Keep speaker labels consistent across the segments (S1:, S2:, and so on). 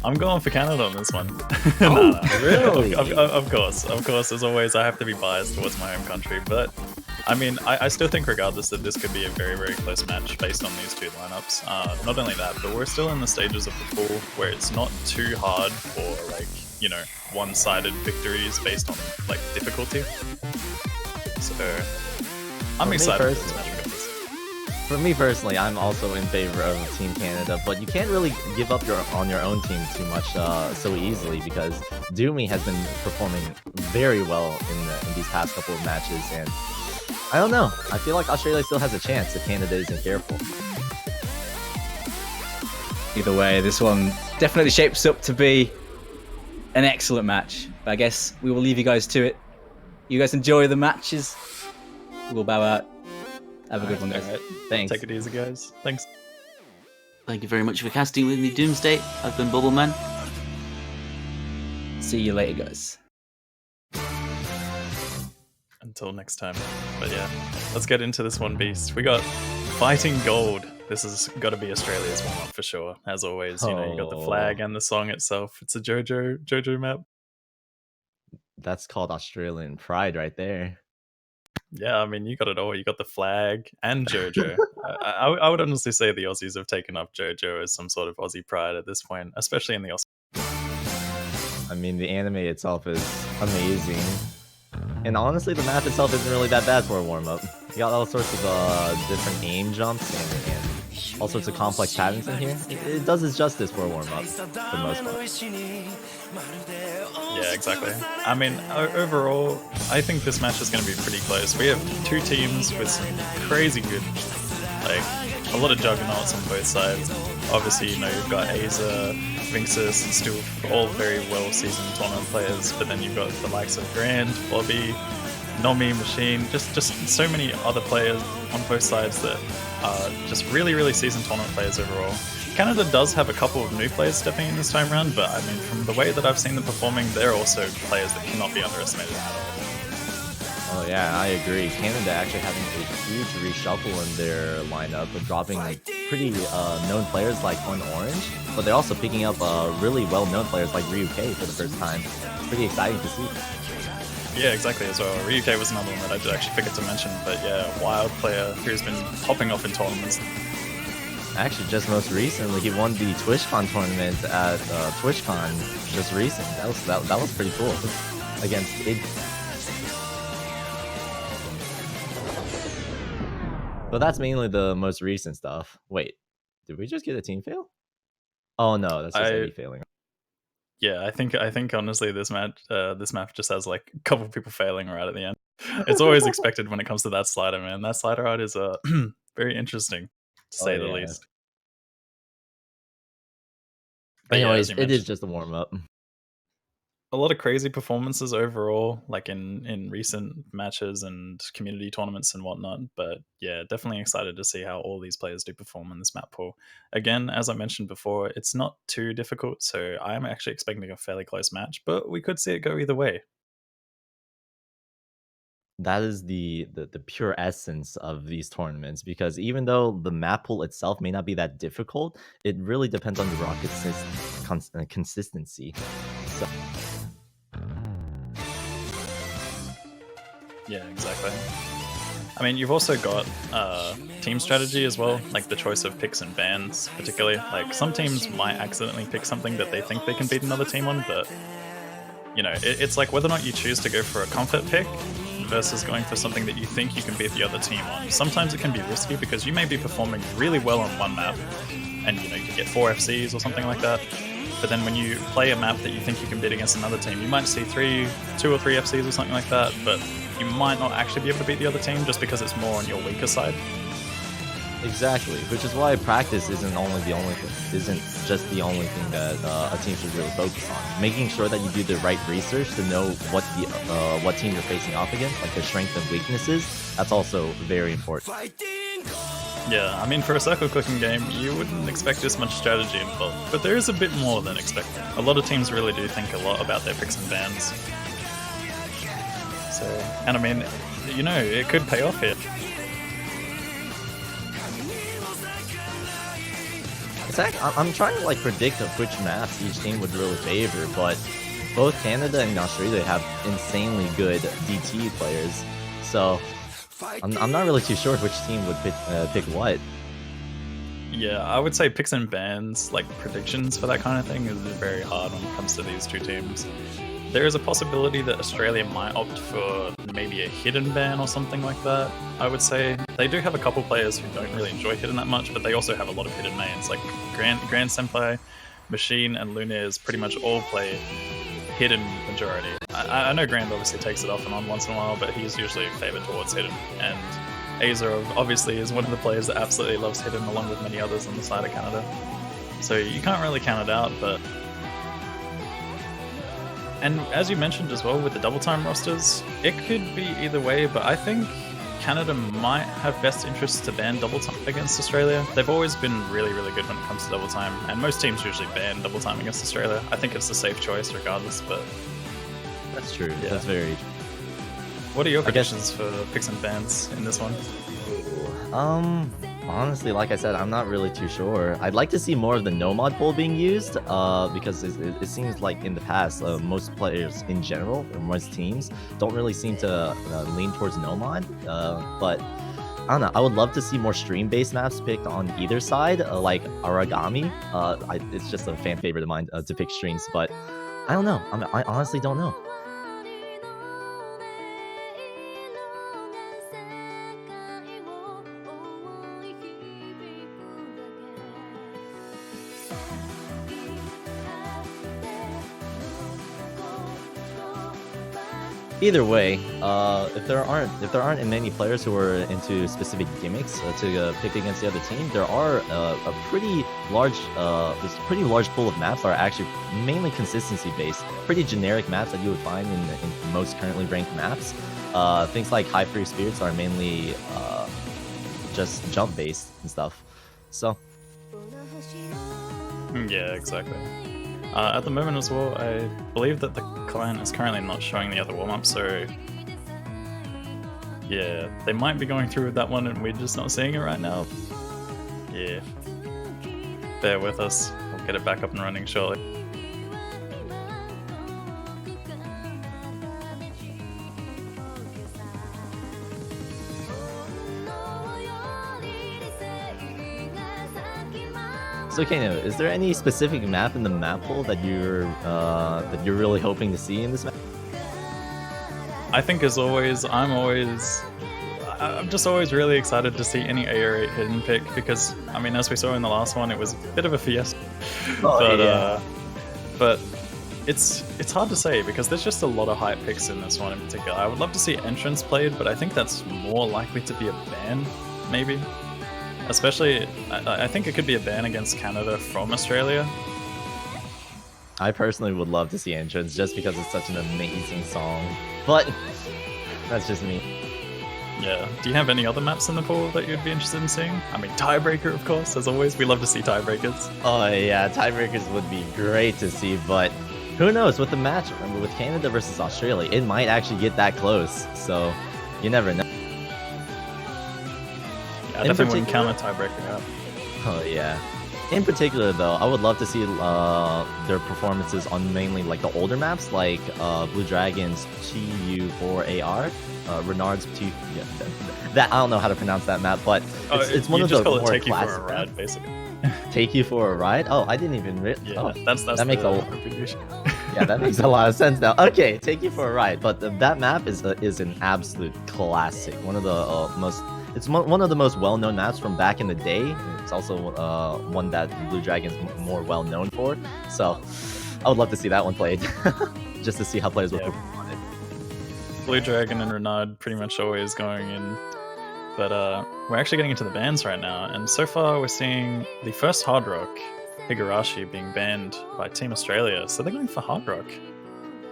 S1: I'm going for Canada on this one.
S2: Oh, really?
S1: Of course. As always, I have to be biased towards my home country, but I mean, I still think regardless that this could be a very, very close match based on these two lineups. Not only that, but we're still in the stages of the pool where it's not too hard for like, you know, one-sided victories based on like difficulty. So I'm excited for this match regardless.
S2: For me personally, I'm also in favor of Team Canada, but you can't really give up on your own team too much so easily because Doomy has been performing very well in these past couple of matches, and I don't know. I feel like Australia still has a chance if Canada isn't careful.
S3: Either way, this one definitely shapes up to be an excellent match. But I guess we will leave you guys to it. You guys enjoy the matches. We'll bow out. Have a good one, guys.
S1: Right.
S3: Thanks.
S1: Take it easy, guys. Thanks.
S4: Thank you very much for casting with me, Doomsday. I've been Bubbleman.
S3: See you later, guys.
S1: Until next time. But yeah, let's get into this one beast. We got Fighting Gold. This has got to be Australia's warm-up for sure. As always, you know, you got the flag and the song itself. It's a JoJo map.
S2: That's called Australian pride right there.
S1: Yeah, I mean, you got it all. You got the flag and JoJo. I would honestly say the Aussies have taken up JoJo as some sort of Aussie pride at this point, especially in the Aussies.
S2: I mean, the anime itself is amazing. And honestly, the map itself isn't really that bad for a warm-up. You got all sorts of different aim jumps and all sorts of complex patterns in here. It does its justice for a warm-up, for the most part.
S1: Yeah, exactly. I mean, overall, I think this match is going to be pretty close. We have two teams with some crazy good, like, a lot of juggernauts on both sides. Obviously, you know, you've got Aza, Vinxus, and still all very well-seasoned tournament players, but then you've got the likes of Grand, Bobby, Nomi, Machine, just so many other players on both sides that are just really, really seasoned tournament players overall. Canada does have a couple of new players stepping in this time around, but I mean, from the way that I've seen them performing, they're also players that cannot be underestimated at all.
S2: Oh yeah, I agree. Canada actually having a huge reshuffle in their lineup, dropping pretty known players like Orange, but they're also picking up really well-known players like Ryu K for the first time. It's pretty exciting to see.
S1: Yeah, exactly as well. Ryu K was another one that I did actually forget to mention, but yeah, wild player who's been popping off in tournaments.
S2: Actually, just most recently, he won the TwitchCon tournament at TwitchCon just recent. That was pretty cool against Id. But that's mainly the most recent stuff. Wait, did we just get a team fail? Oh no, that's just Eddie failing.
S1: Yeah, I think honestly this map just has like a couple of people failing right at the end. It's always expected when it comes to that slider, man. That slider art is very interesting, to say the least.
S2: But anyways, it is just a warm-up.
S1: A lot of crazy performances overall, like in recent matches and community tournaments and whatnot. But yeah, definitely excited to see how all these players do perform in this map pool. Again, as I mentioned before, it's not too difficult, so I'm actually expecting a fairly close match, but we could see it go either way.
S2: That is the pure essence of these tournaments, because even though the map pool itself may not be that difficult, it really depends on the rocket's consistency. So.
S1: Yeah, exactly. I mean, you've also got team strategy as well, like the choice of picks and bans, particularly. Like, some teams might accidentally pick something that they think they can beat another team on, but, you know, it's like whether or not you choose to go for a comfort pick versus going for something that you think you can beat the other team on. Sometimes it can be risky because you may be performing really well on one map and, you know, you get 4 FCs or something like that. But then when you play a map that you think you can beat against another team, you might see 2 or 3 FCs or something like that, but you might not actually be able to beat the other team just because it's more on your weaker side.
S2: Exactly, which is why practice isn't just the only thing that a team should really focus on. Making sure that you do the right research to know what team you're facing off against, like their strengths and weaknesses. That's also very important.
S1: Yeah, I mean, for a circle clicking game, you wouldn't expect this much strategy involved, but there is a bit more than expected. A lot of teams really do think a lot about their picks and bans. So, and I mean, you know, it could pay off here.
S2: I'm trying to like predict of which maps each team would really favor, but both Canada and Australia have insanely good DT players, so I'm not really too sure which team would pick what.
S1: Yeah, I would say picks and bans, like predictions for that kind of thing, is very hard when it comes to these two teams. There is a possibility that Australia might opt for maybe a hidden ban or something like that, I would say. They do have a couple players who don't really enjoy hidden that much, but they also have a lot of hidden mains, like Grand Senpai, Machine, and Lunaires pretty much all play hidden majority. I know Grand obviously takes it off and on once in a while, but he's usually favored towards hidden, and Azer obviously is one of the players that absolutely loves hidden, along with many others on the side of Canada. So you can't really count it out, but... And as you mentioned as well with the double time rosters, it could be either way, but I think Canada might have best interests to ban double time against Australia. They've always been really, really good when it comes to double time, and most teams usually ban double time against Australia. I think it's the safe choice regardless, but...
S2: That's true.
S1: Yeah.
S2: That's very true.
S1: What are your predictions for picks and bans in this one?
S2: Honestly, like I said, I'm not really too sure. I'd like to see more of the no mod pool being used, because it seems like in the past, most players in general, or most teams, don't really seem to lean towards no mod. But I don't know. I would love to see more stream-based maps picked on either side, like Aragami. It's just a fan favorite of mine to pick streams, but I don't know. I honestly don't know. Either way, if there aren't many players who are into specific gimmicks to pick against the other team, there are a pretty large pool of maps that are actually mainly consistency based, pretty generic maps that you would find in most currently ranked maps. Things like High Free Spirits are mainly just jump based and stuff. So
S1: yeah, exactly. At the moment as well, I believe that the client is currently not showing the other warm-up, so yeah, they might be going through with that one and we're just not seeing it right now. Yeah, bear with us, we'll get it back up and running shortly.
S2: So Kano, is there any specific map in the map pool that you're really hoping to see in this map?
S1: I think as always, I'm just always really excited to see any AR8 hidden pick, because I mean, as we saw in the last one, it was a bit of a fiesta. But it's hard to say because there's just a lot of hype picks in this one in particular. I would love to see entrance played, but I think that's more likely to be a ban, maybe. Especially, I think it could be a ban against Canada from Australia.
S2: I personally would love to see Entrance just because it's such an amazing song. But that's just me.
S1: Yeah. Do you have any other maps in the pool that you'd be interested in seeing? I mean, Tiebreaker, of course, as always. We love to see Tiebreakers.
S2: Oh yeah, Tiebreakers would be great to see, but who knows? With the match with Canada versus Australia, it might actually get that close. So you never know.
S1: I definitely wouldn't count a Tiebreaker out.
S2: Oh yeah. In particular though, I would love to see their performances on mainly like the older maps, like Blue Dragon's TU4AR, Renard's T. Yeah, that I don't know how to pronounce that map, but it's one of the more
S1: take
S2: classic
S1: you for a ride, basically.
S2: Take you for a ride? Oh, I didn't even.
S1: Yeah, that's
S2: that makes yeah, that makes a lot of sense now. Okay, Take You for a Ride, but that map is an absolute classic. One of the most. It's one of the most well-known maps from back in the day. It's also one that Blue Dragon's more well-known for. So I would love to see that one played, just to see how players will perform on it.
S1: Blue Dragon and Renard pretty much always going in. But we're actually getting into the bans right now, and so far we're seeing the first Hard Rock, Higurashi, being banned by Team Australia. So they're going for Hard Rock.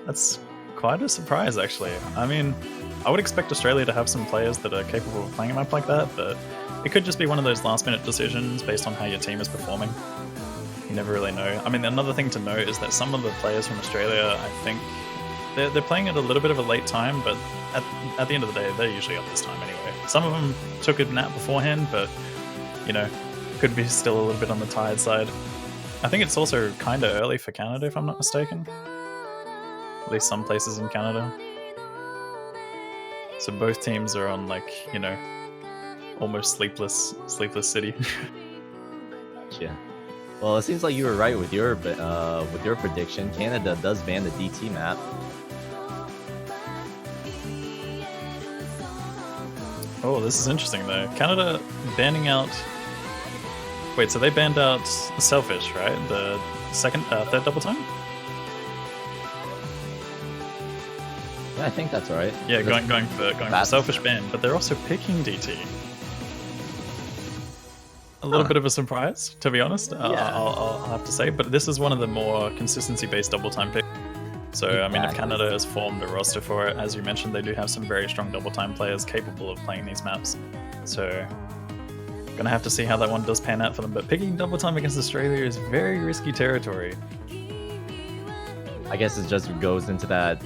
S1: That's quite a surprise, actually. I mean, I would expect Australia to have some players that are capable of playing a map like that, but it could just be one of those last-minute decisions based on how your team is performing. You never really know. I mean, another thing to note is that some of the players from Australia, I think, they're playing at a little bit of a late time, but at the end of the day, they're usually up this time anyway. Some of them took a nap beforehand, but, you know, could be still a little bit on the tired side. I think it's also kind of early for Canada, if I'm not mistaken. At least some places in Canada. So both teams are on, like, you know, almost sleepless city.
S2: Yeah. Well, it seems like you were right with your prediction. Canada does ban the DT map.
S1: Oh, this is interesting though. Canada banning out. Wait, so they banned out Selfish, right? The third double time.
S2: Yeah, I think that's right.
S1: Yeah, going for Selfish ban, but they're also picking DT. A little bit of a surprise, to be honest. I'll have to say, but this is one of the more consistency-based double time picks. So, I mean, if Canada has formed a roster for it, as you mentioned, they do have some very strong double time players capable of playing these maps. So, gonna have to see how that one does pan out for them. But picking double time against Australia is very risky territory.
S2: I guess it just goes into that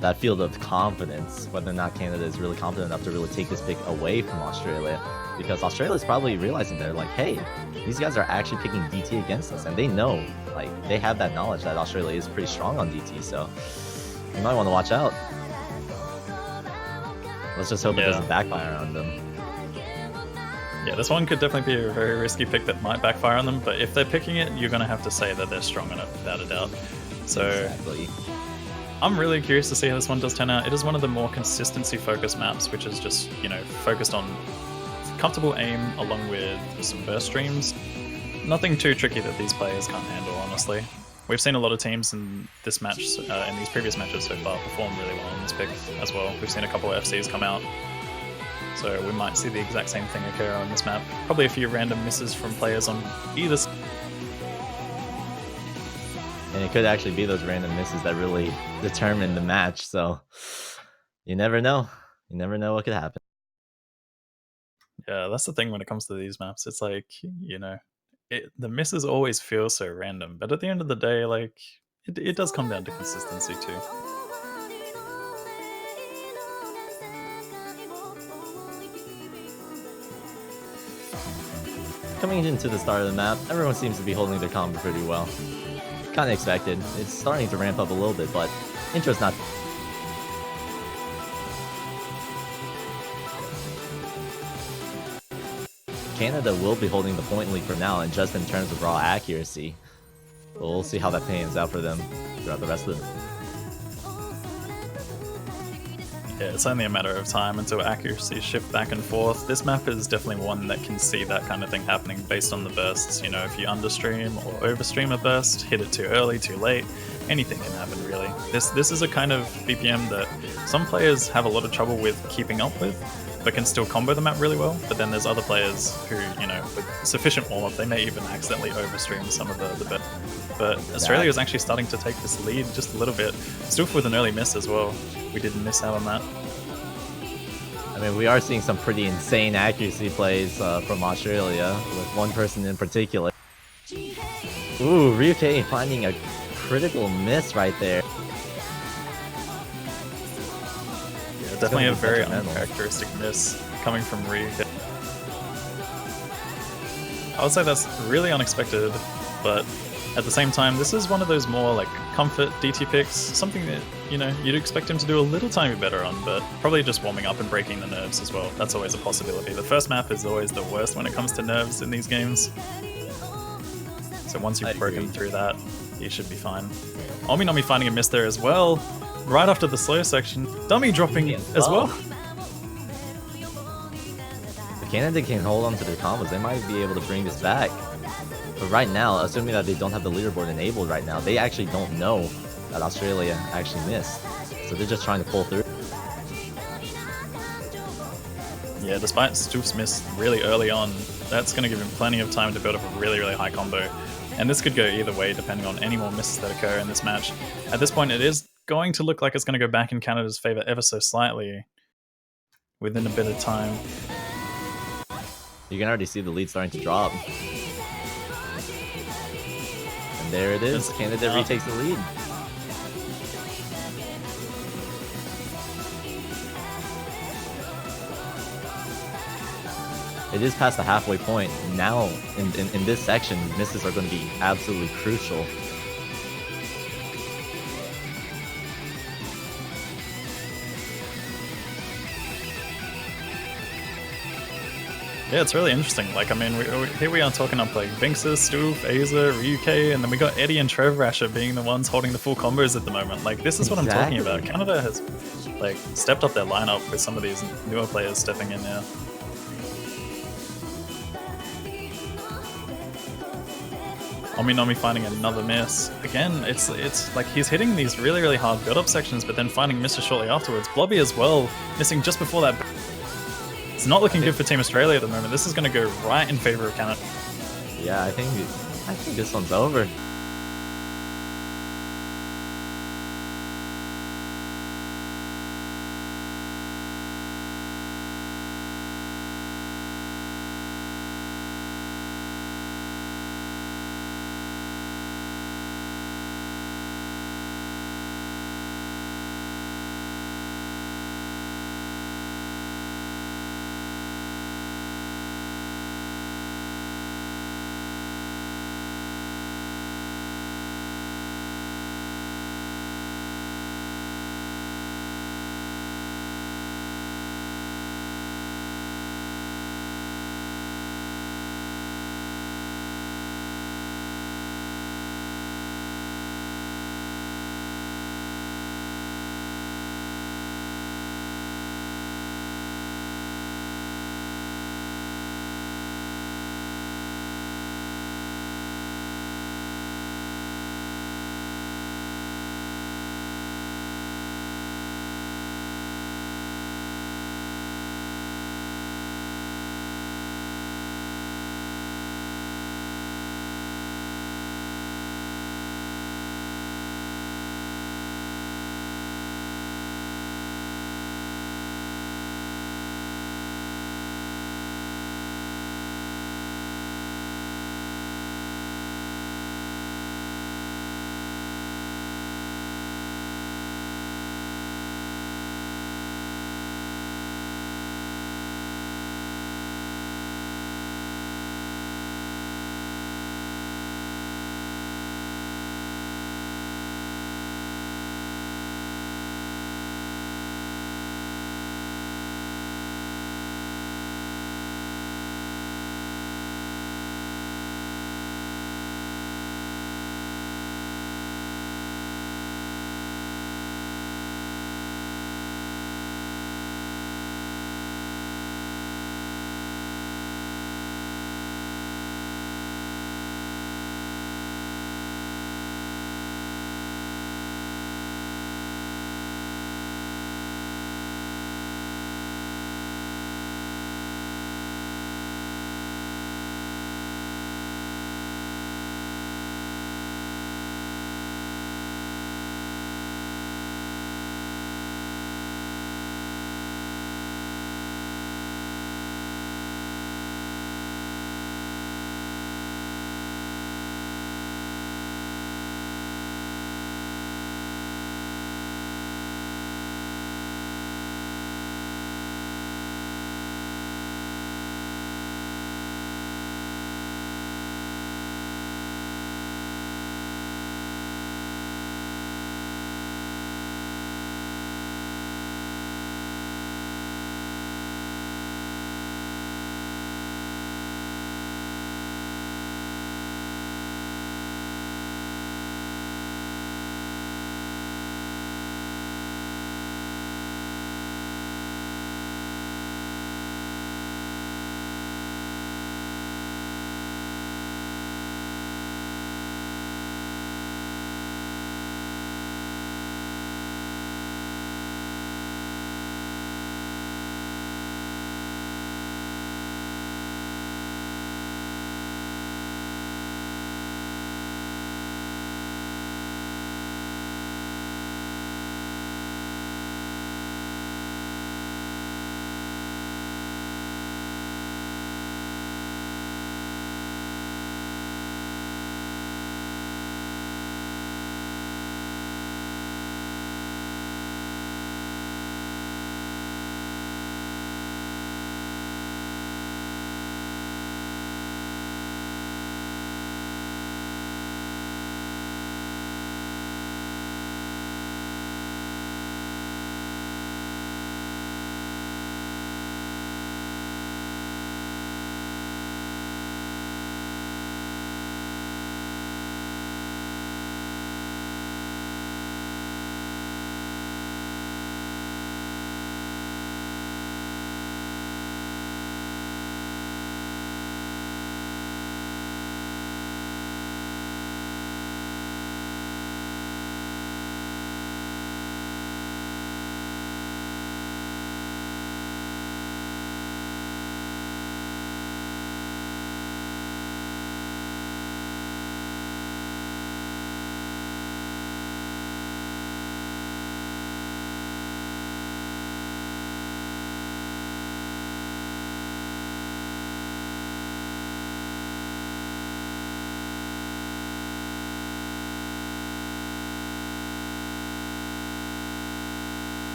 S2: that field of confidence, whether or not Canada is really confident enough to really take this pick away from Australia. Because Australia's probably realizing they're like, hey, these guys are actually picking DT against us, and they know, like, they have that knowledge that Australia is pretty strong on DT, so you might want to watch out. Let's just hope it doesn't backfire on them.
S1: Yeah, this one could definitely be a very risky pick that might backfire on them, but if they're picking it, you're going to have to say that they're strong enough, without a doubt. So
S2: exactly.
S1: I'm really curious to see how this one does turn out. It is one of the more consistency-focused maps, which is just, you know, focused on comfortable aim along with some burst streams. Nothing too tricky that these players can't handle, honestly. We've seen a lot of teams in this match, in these previous matches so far, perform really well on this pick as well. We've seen a couple of FCs come out, so we might see the exact same thing occur on this map. Probably a few random misses from players on either side.
S2: And it could actually be those random misses that really determine the match, so you never know. You never know what could happen.
S1: Yeah, that's the thing when it comes to these maps. It's like, you know, the misses always feel so random, but at the end of the day, like, it does come down to consistency too.
S2: Coming into the start of the map, everyone seems to be holding their combo pretty well. Kind of expected. It's starting to ramp up a little bit, but intro's not. Canada will be holding the point lead for now, and just in terms of raw accuracy, we'll see how that pans out for them throughout the rest of the.
S1: Yeah, it's only a matter of time until accuracy shift back and forth. This map is definitely one that can see that kind of thing happening based on the bursts. You know, if you understream or overstream a burst, hit it too early, too late, anything can happen really. This is a kind of BPM that some players have a lot of trouble with keeping up with, but can still combo the map really well. But then there's other players who, you know, with sufficient warm-up, they may even accidentally overstream some of the bit. But Australia is actually starting to take this lead just a little bit. Still with an early miss as well. We didn't miss out on that.
S2: I mean, we are seeing some pretty insane accuracy plays from Australia, with one person in particular. Ooh, Ryuke finding a critical miss right there.
S1: Definitely a very uncharacteristic miss coming from Ryuke. I would say that's really unexpected, but at the same time, this is one of those more like comfort DT picks, something that, you know, you'd expect him to do a little tiny better on, but probably just warming up and breaking the nerves as well. That's always a possibility. The first map is always the worst when it comes to nerves in these games. So once you've broken through that, you should be fine. Ominami finding a miss there as well. Right after the slow section, dummy dropping as well.
S2: If Canada can hold on to their combos, they might be able to bring this back. But right now, assuming that they don't have the leaderboard enabled right now, they actually don't know that Australia actually missed. So they're just trying to pull through.
S1: Yeah, despite Stoof's miss really early on, that's going to give him plenty of time to build up a really, really high combo. And this could go either way depending on any more misses that occur in this match. At this point, it is going to look like it's going to go back in Canada's favor ever so slightly within a bit of time.
S2: You can already see the lead starting to drop. And there it is. Canada retakes the lead. It is past the halfway point. Now, in this section, misses are going to be absolutely crucial.
S1: Yeah, it's really interesting. Like, I mean, here we are talking up like Vinxus, Stoof, Aza, Ryuke, and then we got Eddie and Trev Rasher being the ones holding the full combos at the moment. Like, this is what I'm talking about. Canada has like stepped up their lineup with some of these newer players stepping in now. Omi finding another miss. Again, it's like he's hitting these really, really hard build-up sections, but then finding misses shortly afterwards. Blobby as well, missing just before that. It's not looking good for Team Australia at the moment. This is going to go right in favor of Canada.
S2: Yeah, I think this one's over.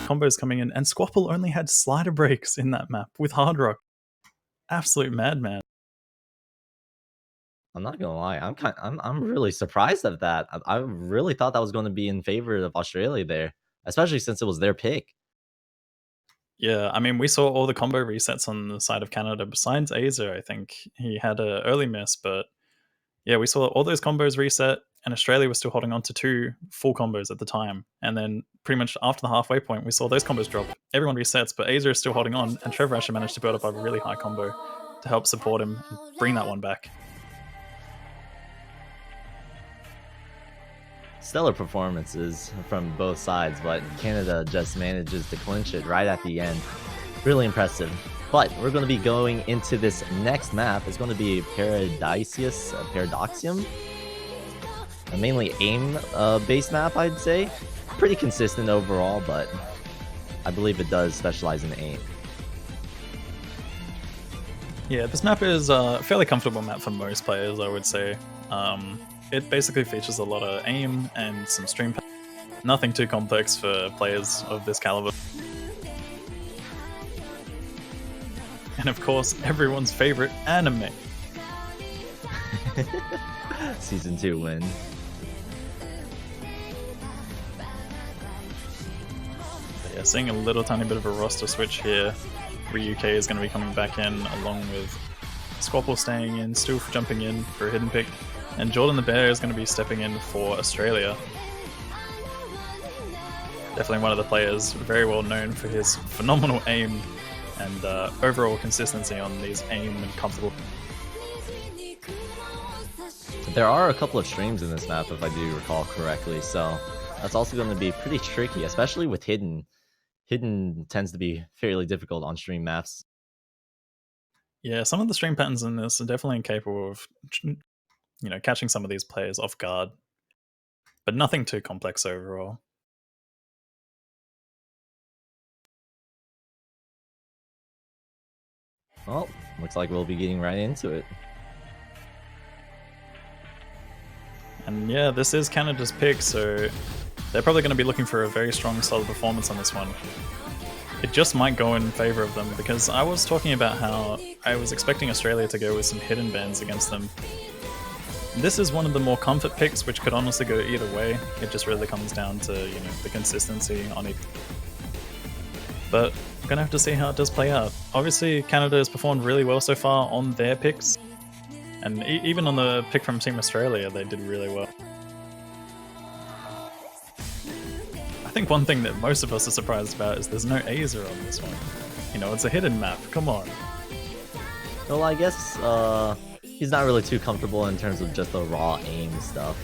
S1: combos coming in, and Squapple only had slider breaks in that map with Hard Rock. Absolute madman.
S2: I'm not gonna lie, I'm really surprised at that. I really thought that was going to be in favor of Australia there, especially since it was their pick.
S1: Yeah, I mean, we saw all the combo resets on the side of Canada. Besides Azer, I think he had an early miss, but yeah, we saw all those combos reset, and Australia was still holding on to 2 full combos at the time. And then pretty much after the halfway point, we saw those combos drop. Everyone resets, but Azer is still holding on, and Trevor actually managed to build up a really high combo to help support him and bring that one back.
S2: Stellar performances from both sides, but Canada just manages to clinch it right at the end. Really impressive. But we're going to be going into this next map. It's going to be Paradoxium. A mainly aim-based map, I'd say. Pretty consistent overall, but I believe it does specialize in aim.
S1: Yeah, this map is a fairly comfortable map for most players, I would say. It basically features a lot of aim and some stream pattern. Nothing too complex for players of this caliber. And of course, everyone's favorite anime.
S2: Season 2 win.
S1: But yeah, seeing a little tiny bit of a roster switch here. Ryuk is going to be coming back in along with Squapple staying in, Stoof jumping in for a hidden pick. And Jordan the Bear is going to be stepping in for Australia. Definitely one of the players very well known for his phenomenal aim and overall consistency on these aim and comfortable.
S2: There are a couple of streams in this map, if I do recall correctly, so that's also going to be pretty tricky, especially with Hidden. Hidden tends to be fairly difficult on stream maps.
S1: Yeah, some of the stream patterns in this are definitely incapable of catching some of these players off guard, but nothing too complex overall.
S2: Well, looks like we'll be getting right into it.
S1: And yeah, this is Canada's pick, so they're probably going to be looking for a very strong, solid performance on this one. It just might go in favor of them, because I was talking about how I was expecting Australia to go with some hidden bans against them. This is one of the more comfort picks, which could honestly go either way. It just really comes down to, the consistency on it. But I'm gonna have to see how it does play out. Obviously, Canada has performed really well so far on their picks, and even on the pick from Team Australia, they did really well. I think one thing that most of us are surprised about is there's no Azer on this one. It's a hidden map. Come on.
S2: Well, I guess he's not really too comfortable in terms of just the raw aim stuff.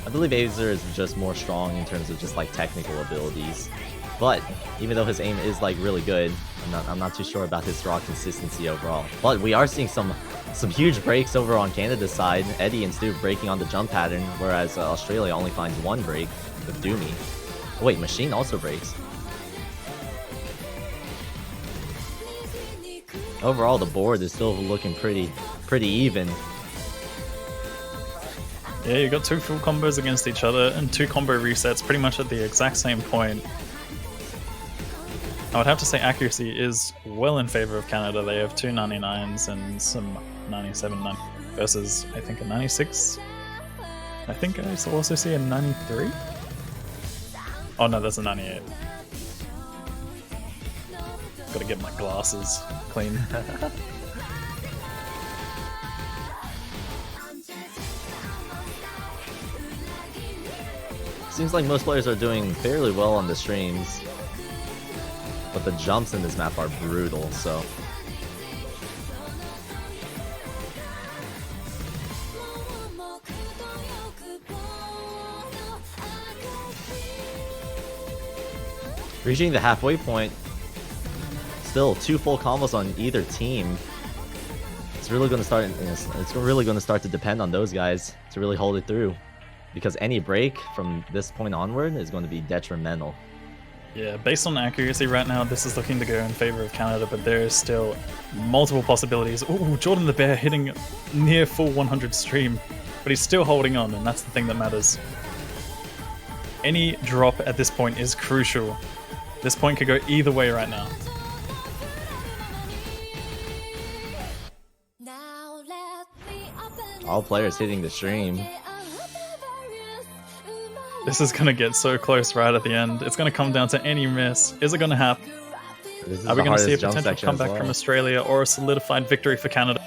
S2: I believe Azer is just more strong in terms of just like technical abilities. But even though his aim is like really good, I'm not too sure about his raw consistency overall. But we are seeing some huge breaks over on Canada's side. Eddie and Stu breaking on the jump pattern, whereas Australia only finds one break with Doomy. Oh, wait, Machine also breaks. Overall, the board is still looking pretty even.
S1: Yeah, you got 2 full combos against each other and 2 combo resets pretty much at the exact same point. I would have to say accuracy is well in favor of Canada. They have 2 99s and some 97 versus, I think, a 96. I think I also see a 93. Oh no, that's a 98. Gotta get my glasses clean.
S2: Seems like most players are doing fairly well on the streams, but the jumps in this map are brutal, so... Reaching the halfway point, still 2 full combos on either team. It's really going to start to depend on those guys to really hold it through, because any break from this point onward is going to be detrimental.
S1: Yeah, based on accuracy right now, this is looking to go in favor of Canada, but there is still multiple possibilities. Ooh, Jordan the Bear hitting near full 100 stream, but he's still holding on, and that's the thing that matters. Any drop at this point is crucial. This point could go either way right now.
S2: All players hitting the stream.
S1: This is gonna get so close right at the end. It's gonna come down to any miss. Is it gonna happen? Are we gonna see a potential comeback from Australia or a solidified victory for Canada?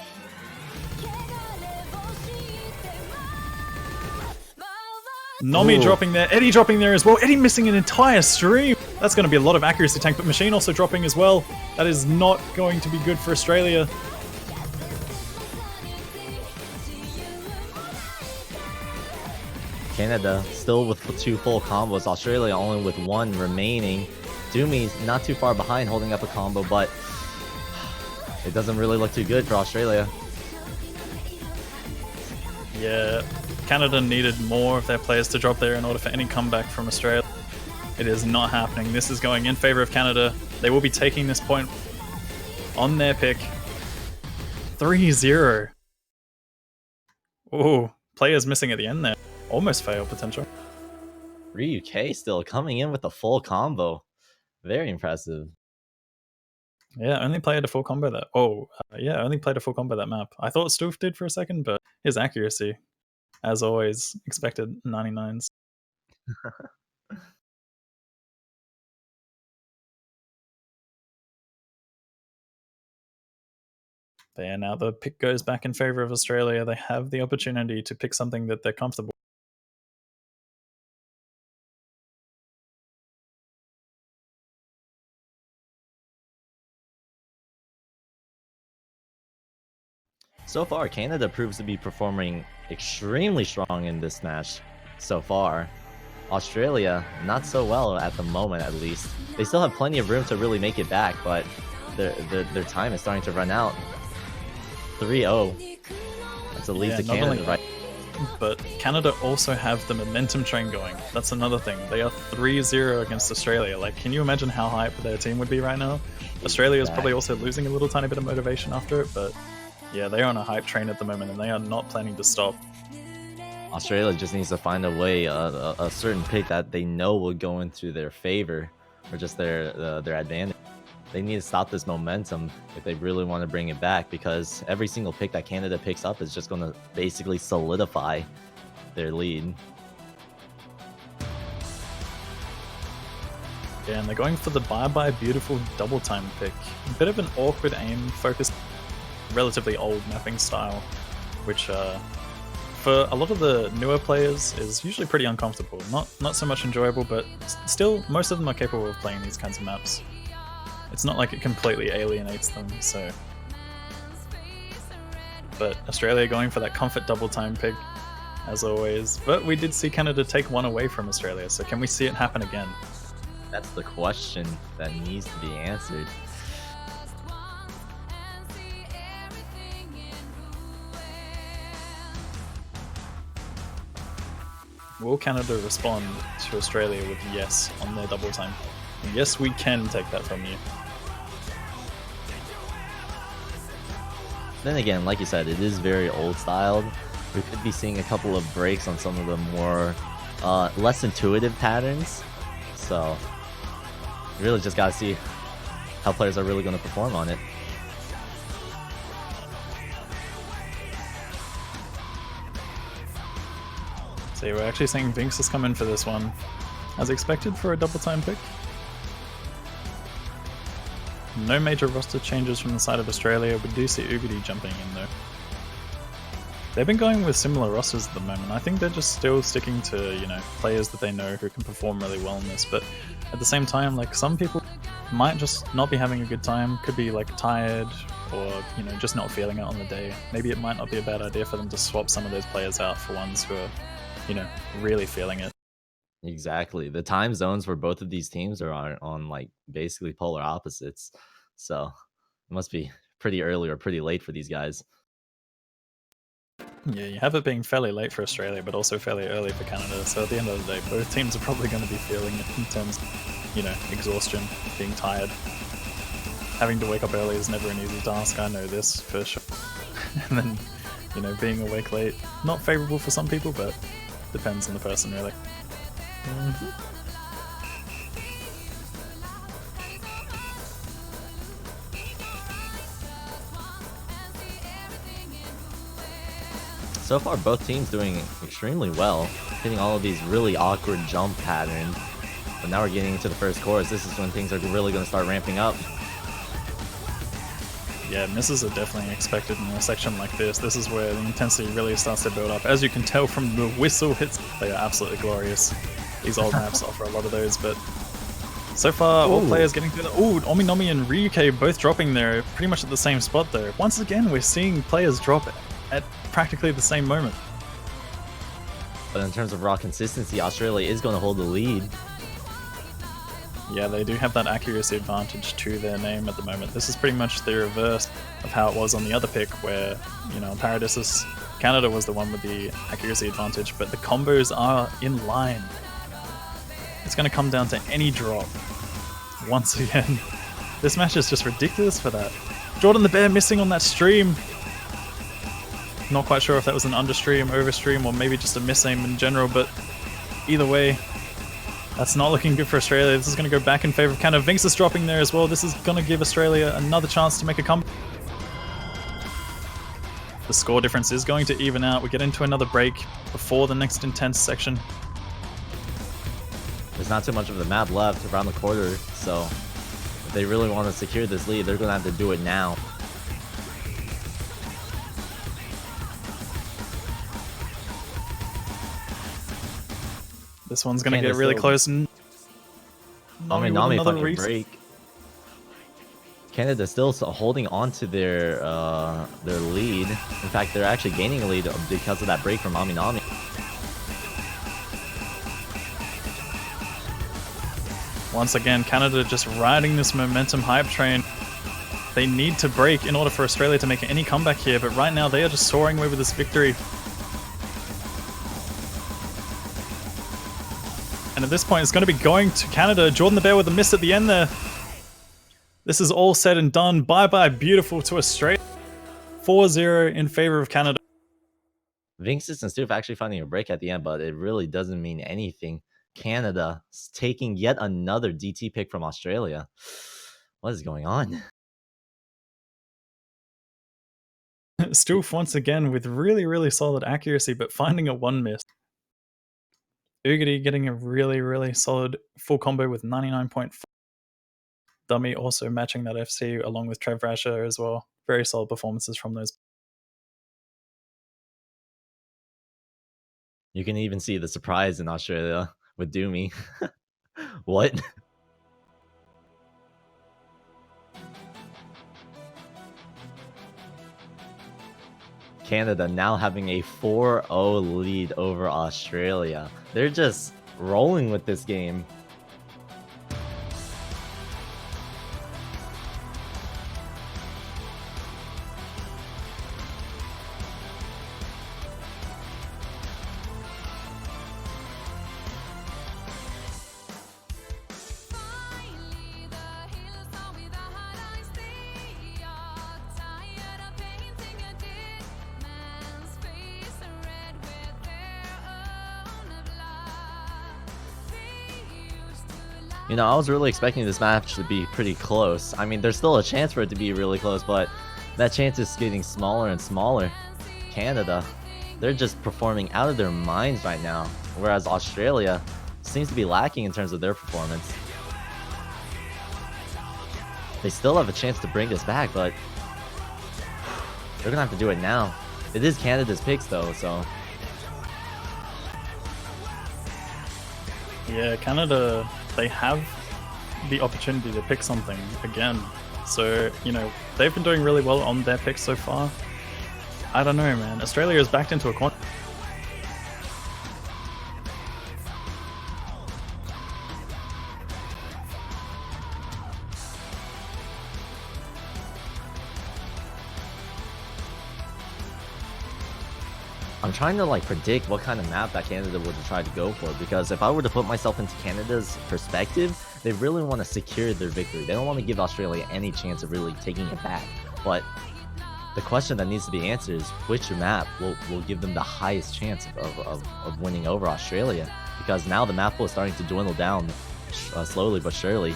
S1: Nomi dropping there, Eddie dropping there as well. Eddie missing an entire stream. That's going to be a lot of accuracy tank, but Machine also dropping as well. That is not going to be good for Australia.
S2: Canada still with 2 full combos. Australia only with 1 remaining. Doomy's not too far behind holding up a combo, but it doesn't really look too good for Australia.
S1: Yeah, Canada needed more of their players to drop there in order for any comeback from Australia. It is not happening. This is going in favor of Canada. They will be taking this point on their pick. 3-0. Oh, players missing at the end there. Almost fail potential.
S2: Ryuk still coming in with a full combo. Very impressive.
S1: Yeah, only played a full combo that. Only played a full combo that map. I thought Stoof did for a second, but his accuracy, as always, expected 99s. But yeah, now the pick goes back in favor of Australia. They have the opportunity to pick something that they're comfortable with.
S2: So far, Canada proves to be performing extremely strong in this match so far. Australia, not so well at the moment, at least. They still have plenty of room to really make it back, but their time is starting to run out. 3-0. That's a lead to Canada, right?
S1: But Canada also have the momentum train going. That's another thing. They are 3-0 against Australia. Like, can you imagine how hyped their team would be right now? Australia is probably also losing a little tiny bit of motivation after it, but yeah, they're on a hype train at the moment, and they are not planning to stop.
S2: Australia just needs to find a way, a certain pick that they know will go into their favor, or just their advantage. They need to stop this momentum if they really want to bring it back, because every single pick that Canada picks up is just going to basically solidify their lead.
S1: Yeah, and they're going for the bye-bye beautiful double time pick. A bit of an awkward aim focus, relatively old mapping style, which for a lot of the newer players is usually pretty uncomfortable. Not so much enjoyable, but still most of them are capable of playing these kinds of maps. It's not like it completely alienates them, so. But Australia going for that comfort double time pick, as always. But we did see Canada take one away from Australia, so can we see it happen again?
S2: That's the question that needs to be answered.
S1: Will Canada respond to Australia with yes on their double time? And yes, we can take that from you.
S2: Then again, like you said, it is very old styled. We could be seeing a couple of breaks on some of the more less intuitive patterns. So you really just gotta see how players are really going to perform on it.
S1: So we're actually seeing Vinx has come in for this one, as expected for a double time pick. No major roster changes from the side of Australia. We do see Ugadi jumping in though. They've been going with similar rosters at the moment. I think they're just still sticking to, you know, players that they know who can perform really well in this. But at the same time, like, some people might just not be having a good time. Could be like tired, or, you know, just not feeling it on the day. Maybe it might not be a bad idea for them to swap some of those players out for ones who are, you know, really feeling it.
S2: Exactly. The time zones for both of these teams are on like basically polar opposites. So it must be pretty early or pretty late for these guys.
S1: Yeah, you have it being fairly late for Australia, but also fairly early for Canada. So at the end of the day, both teams are probably going to be feeling it in terms of, you know, exhaustion, being tired. Having to wake up early is never an easy task. I know this for sure. And then, you know, being awake late, not favorable for some people, but depends on the person really.
S2: So far, both teams doing extremely well, hitting all of these really awkward jump patterns. But now we're getting into the first course. This is when things are really going to start ramping up.
S1: Yeah, misses are definitely expected in a section like this. This is where the intensity really starts to build up. As you can tell from the whistle hits, they are absolutely glorious. These old maps offer a lot of those, but so far, all players getting through the... Ooh, Ominomi and Ryuke both dropping there pretty much at the same spot though. Once again, we're seeing players drop at practically the same moment.
S2: But in terms of raw consistency, Australia is going to hold the lead.
S1: Yeah, they do have that accuracy advantage to their name at the moment. This is pretty much the reverse of how it was on the other pick where, you know, Paradisus, Canada was the one with the accuracy advantage, but the combos are in line. It's going to come down to any drop. Once again, this match is just ridiculous for that. Jordan the Bear missing on that stream. Not quite sure if that was an understream, overstream, or maybe just a miss aim in general, but either way, that's not looking good for Australia. This is going to go back in favor of Canada. Vinx is dropping there as well. This is going to give Australia another chance to make a comeback. The score difference is going to even out. We get into another break before the next intense section.
S2: There's not too much of the map left around the quarter, so if they really want to secure this lead, they're going to have to do it now.
S1: This one's going to get really close. And
S2: Nami fucking break. Canada's still holding on to their lead. In fact, they're actually gaining a lead because of that break from Nami.
S1: Once again, Canada just riding this momentum hype train. They need to break in order for Australia to make any comeback here, but right now they are just soaring away with this victory. And at this point, it's going to be going to Canada. Jordan the Bear with a miss at the end there. This is all said and done. Bye-bye, beautiful to Australia. 4-0 in favor of Canada.
S2: Vinxis and Stoof actually finding a break at the end, but it really doesn't mean anything. Canada taking yet another DT pick from Australia. What is going on?
S1: Stoof once again with really, really solid accuracy, but finding a one miss. Ugity getting a really, really solid full combo with 99.4. Dummy also matching that FC along with Trev Rasher as well. Very solid performances from those.
S2: You can even see the surprise in Australia with Doomy. What? Canada now having a 4-0 lead over Australia. They're just rolling with this game. You know, I was really expecting this match to be pretty close. I mean, there's still a chance for it to be really close, but that chance is getting smaller and smaller. Canada, they're just performing out of their minds right now, whereas Australia seems to be lacking in terms of their performance. They still have a chance to bring this back, but they're gonna have to do it now. It is Canada's picks though, so...
S1: Yeah, Canada, they have the opportunity to pick something again. So, you know, they've been doing really well on their picks so far. I don't know, man. Australia is backed into a corner.
S2: I'm trying to like predict what kind of map that Canada would try to go for, because if I were to put myself into Canada's perspective, they really want to secure their victory. They don't want to give Australia any chance of really taking it back. But the question that needs to be answered is which map will give them the highest chance of winning over Australia. because now the map pool is starting to dwindle down slowly but surely.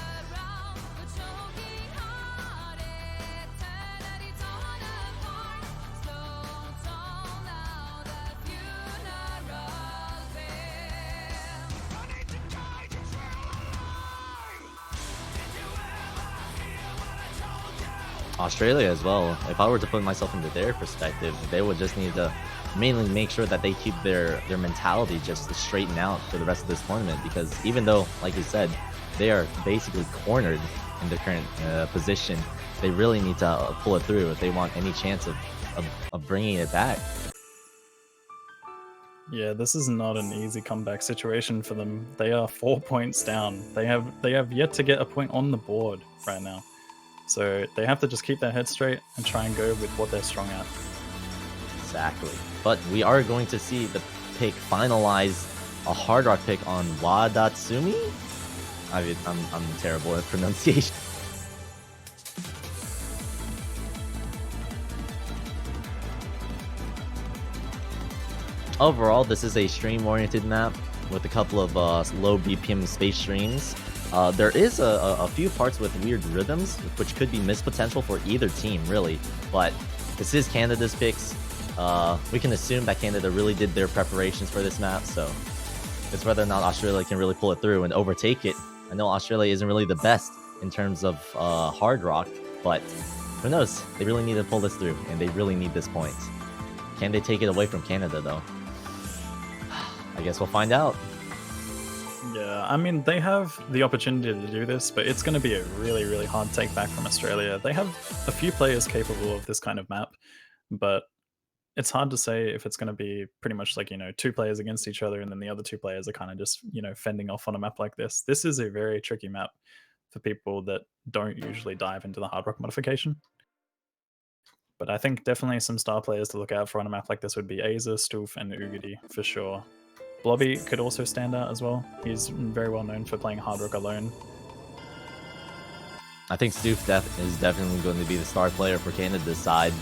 S2: Australia as well, if I were to put myself into their perspective, they would just need to mainly make sure that they keep their mentality just straightened out for the rest of this tournament, because even though, like you said, they are basically cornered in their current position, they really need to pull it through if they want any chance of bringing it back.
S1: Yeah, this is not an easy comeback situation for them. They are 4 points down. They have yet to get a point on the board right now. So they have to just keep their head straight and try and go with what they're strong at.
S2: Exactly. But we are going to see the pick finalize, a Hard Rock pick on Wadatsumi? I mean, I'm terrible at pronunciation. Overall, this is a stream-oriented map with a couple of low BPM space streams. There is a few parts with weird rhythms, which could be missed potential for either team, really. But this is Canada's picks. We can assume that Canada really did their preparations for this map, so it's whether or not Australia can really pull it through and overtake it. I know Australia isn't really the best in terms of Hard Rock, but who knows? They really need to pull this through, and they really need this point. Can they take it away from Canada, though? I guess we'll find out.
S1: Yeah, I mean, they have the opportunity to do this, but it's going to be a really, really hard take back from Australia. They have a few players capable of this kind of map, but it's hard to say if it's going to be pretty much like, 2 players against each other, and then the other 2 players are kind of just, fending off on a map like this. This is a very tricky map for people that don't usually dive into the Hard Rock modification. But I think definitely some star players to look out for on a map like this would be Aza, Stoof, and Ugadi for sure. Blobby could also stand out as well. He's very well known for playing Hard Rock alone.
S2: I think Stoof is definitely going to be the star player for Canada's side.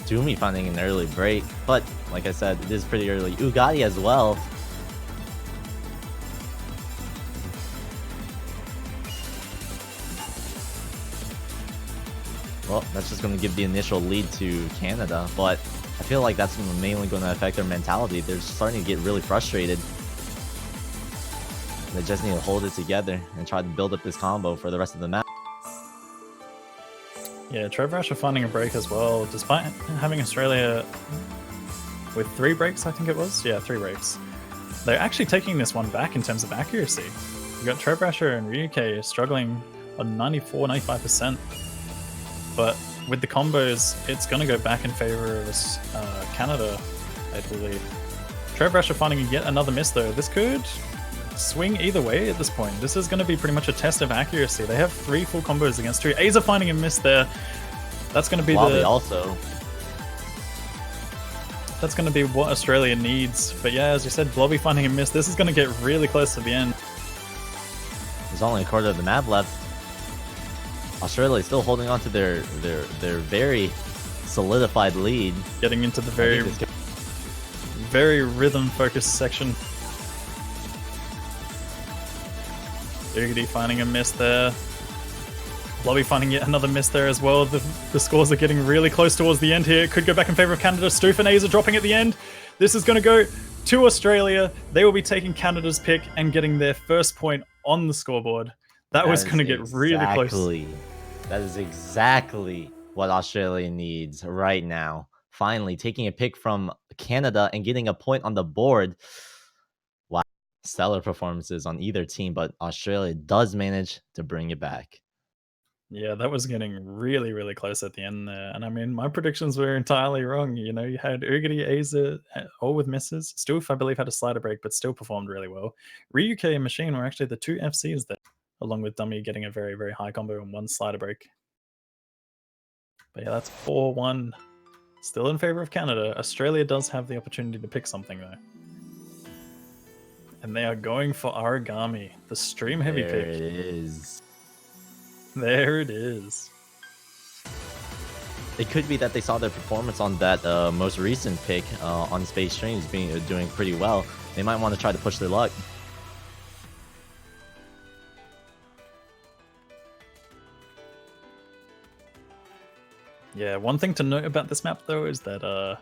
S2: Doomy finding an early break, but like I said, it is pretty early. Ugadi as well. Well, that's just going to give the initial lead to Canada, but I feel like that's mainly going to affect their mentality. They're starting to get really frustrated. They just need to hold it together and try to build up this combo for the rest of the match.
S1: Yeah, Trevorash are finding a break as well, despite having Australia with 3 breaks, I think it was. Yeah, 3 breaks. They're actually taking this one back in terms of accuracy. You got Trevorasher and Ryuke struggling on 94, 95%. But with the combos, it's going to go back in favor of Canada, I believe. Trevorasher finding yet another miss, though. This could swing either way at this point. This is going to be pretty much a test of accuracy. They have 3 full combos against 2. Aza finding a miss there. That's going to be That's going to be what Australia needs. But yeah, as you said, Blobby finding a miss. This is going to get really close to the end.
S2: There's only a quarter of the map left. Australia is still holding on to their very solidified lead.
S1: Getting into the very rhythm-focused section. Ugadi finding a miss there. Blobby finding yet another miss there as well. The scores are getting really close towards the end here. It could go back in favor of Canada. Stoof and Aza dropping at the end. This is going to go to Australia. They will be taking Canada's pick and getting their first point on the scoreboard. That was going to get really close.
S2: That is exactly what Australia needs right now. Finally, taking a pick from Canada and getting a point on the board. Wow. Stellar performances on either team, but Australia does manage to bring it back.
S1: Yeah, that was getting really, really close at the end there. And I mean, my predictions were entirely wrong. You had Ugadi, Aza, all with misses. Stoof, I believe, had a slider break, but still performed really well. Ryuke and Machine were actually the 2 FCs there, along with Dummy getting a very, very high combo and 1 slider break. But yeah, that's 4-1. Still in favor of Canada. Australia does have the opportunity to pick something, though. And they are going for Origami, the stream heavy pick.
S2: There it is.
S1: There it is.
S2: It could be that they saw their performance on that most recent pick on Space Streams doing pretty well. They might want to try to push their luck.
S1: Yeah, one thing to note about this map though is that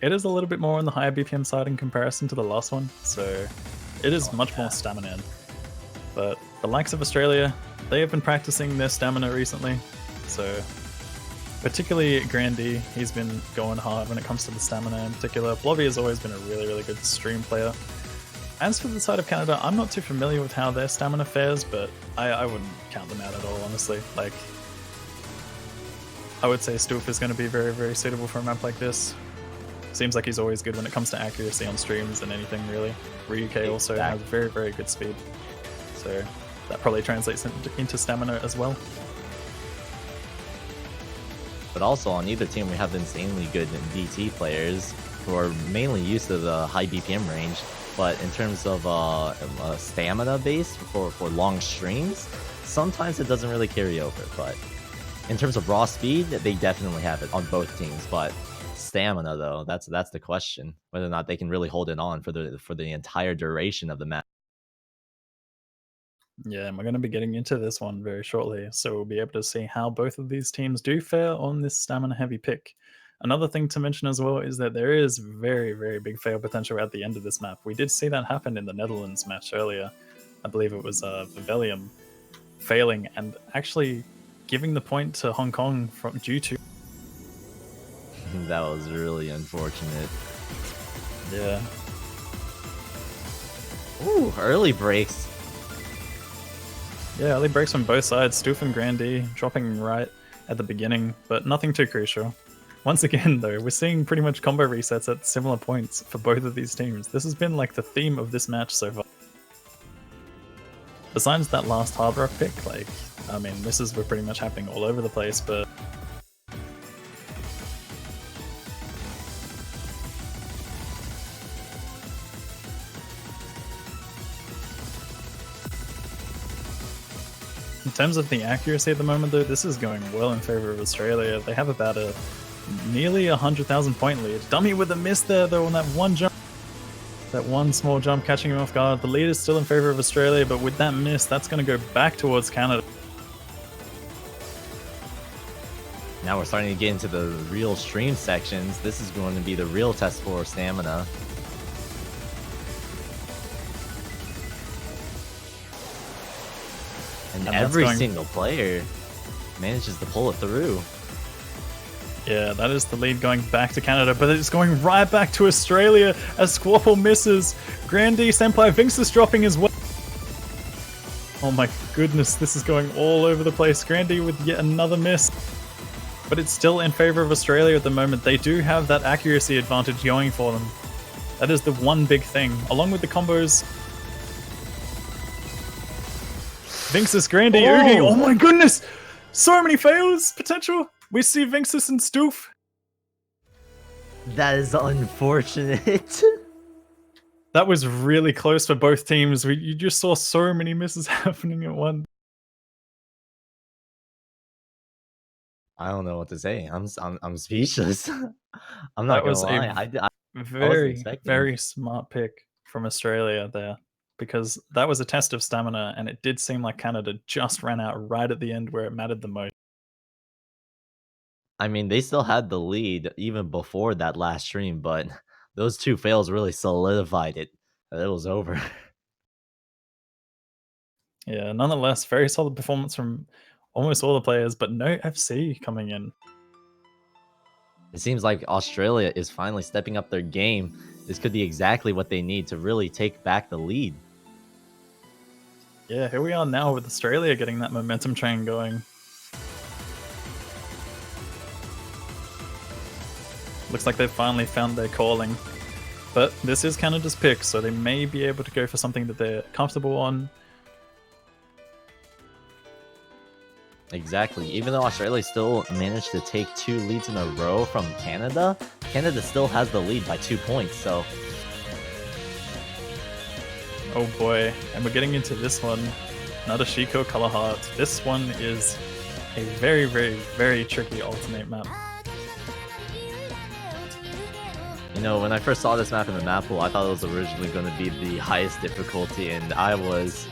S1: it is a little bit more on the higher BPM side in comparison to the last one, so it is much more stamina. But the likes of Australia, they have been practicing their stamina recently, so particularly Grandy, he's been going hard when it comes to the stamina in particular. Blobby has always been a really good stream player. As for the side of Canada, I'm not too familiar with how their stamina fares, but I wouldn't count them out at all, honestly. Like, I would say Stoof is going to be very suitable for a map like this. Seems like he's always good when it comes to accuracy on streams and anything, really. Ryuke also has very good speed, so that probably translates into stamina as well.
S2: But also on either team, we have insanely good DT players who are mainly used to the high BPM range. But in terms of stamina base for long streams, sometimes it doesn't really carry over. But in terms of raw speed, they definitely have it on both teams. But stamina, though, that's the question, whether or not they can really hold it on for the entire duration of the match.
S1: Yeah, and we're going to be getting into this one very shortly, so we'll be able to see how both of these teams do fare on this stamina-heavy pick. Another thing to mention as well is that there is very big fail potential at the end of this map. We did see that happen in the Netherlands match earlier. I believe it was Vivelium failing and actually giving the point to Hong Kong due to...
S2: That was really unfortunate.
S1: Yeah.
S2: Ooh, early breaks.
S1: Yeah, early breaks from both sides. Stoof and Grandy dropping right at the beginning, but nothing too crucial. Once again, though, we're seeing pretty much combo resets at similar points for both of these teams. This has been like the theme of this match so far. Besides that last Hard Rock pick, like, I mean, misses were pretty much happening all over the place, but... In terms of the accuracy at the moment, though, this is going well in favor of Australia. They have about a nearly 100,000 point lead. Dummy with a miss there, though, on that one jump. That one small jump catching him off guard. The lead is still in favor of Australia, but with that miss, that's going to go back towards Canada.
S2: Now we're starting to get into the real stream sections. This is going to be the real test for stamina. And every single player manages to pull it through.
S1: Yeah, that is the lead going back to Canada, but it's going right back to Australia as Squawple misses. Grandy, Senpai, Vinx is dropping as well. Oh my goodness, this is going all over the place. Grandy with yet another miss. But it's still in favor of Australia at the moment. They do have that accuracy advantage going for them. That is the one big thing. Along with the combos. Vinxus, Grandy, Oogie. Oh my goodness! So many fails potential. We see Vinxus and Stoof.
S2: That is unfortunate.
S1: That was really close for both teams. You just saw so many misses happening at once.
S2: I don't know what to say. I'm speechless. I'm not gonna lie. I
S1: very smart pick from Australia there, because that was a test of stamina, and it did seem like Canada just ran out right at the end where it mattered the most.
S2: I mean, they still had the lead even before that last stream, but those two fails really solidified it. It was over.
S1: Yeah, nonetheless, very solid performance from almost all the players, but no FC coming in.
S2: It seems like Australia is finally stepping up their game. This could be exactly what they need to really take back the lead.
S1: Yeah, here we are now with Australia getting that momentum train going. Looks like they've finally found their calling. But this is Canada's pick, so they may be able to go for something that they're comfortable on.
S2: Exactly. Even though Australia still managed to take 2 leads in a row from Canada, Canada still has the lead by 2 points, so...
S1: Oh boy, and we're getting into this one. Nadeshiko Color Heart. This one is a very, very, very tricky alternate map.
S2: You know, when I first saw this map in the map pool, I thought it was originally going to be the highest difficulty, and I was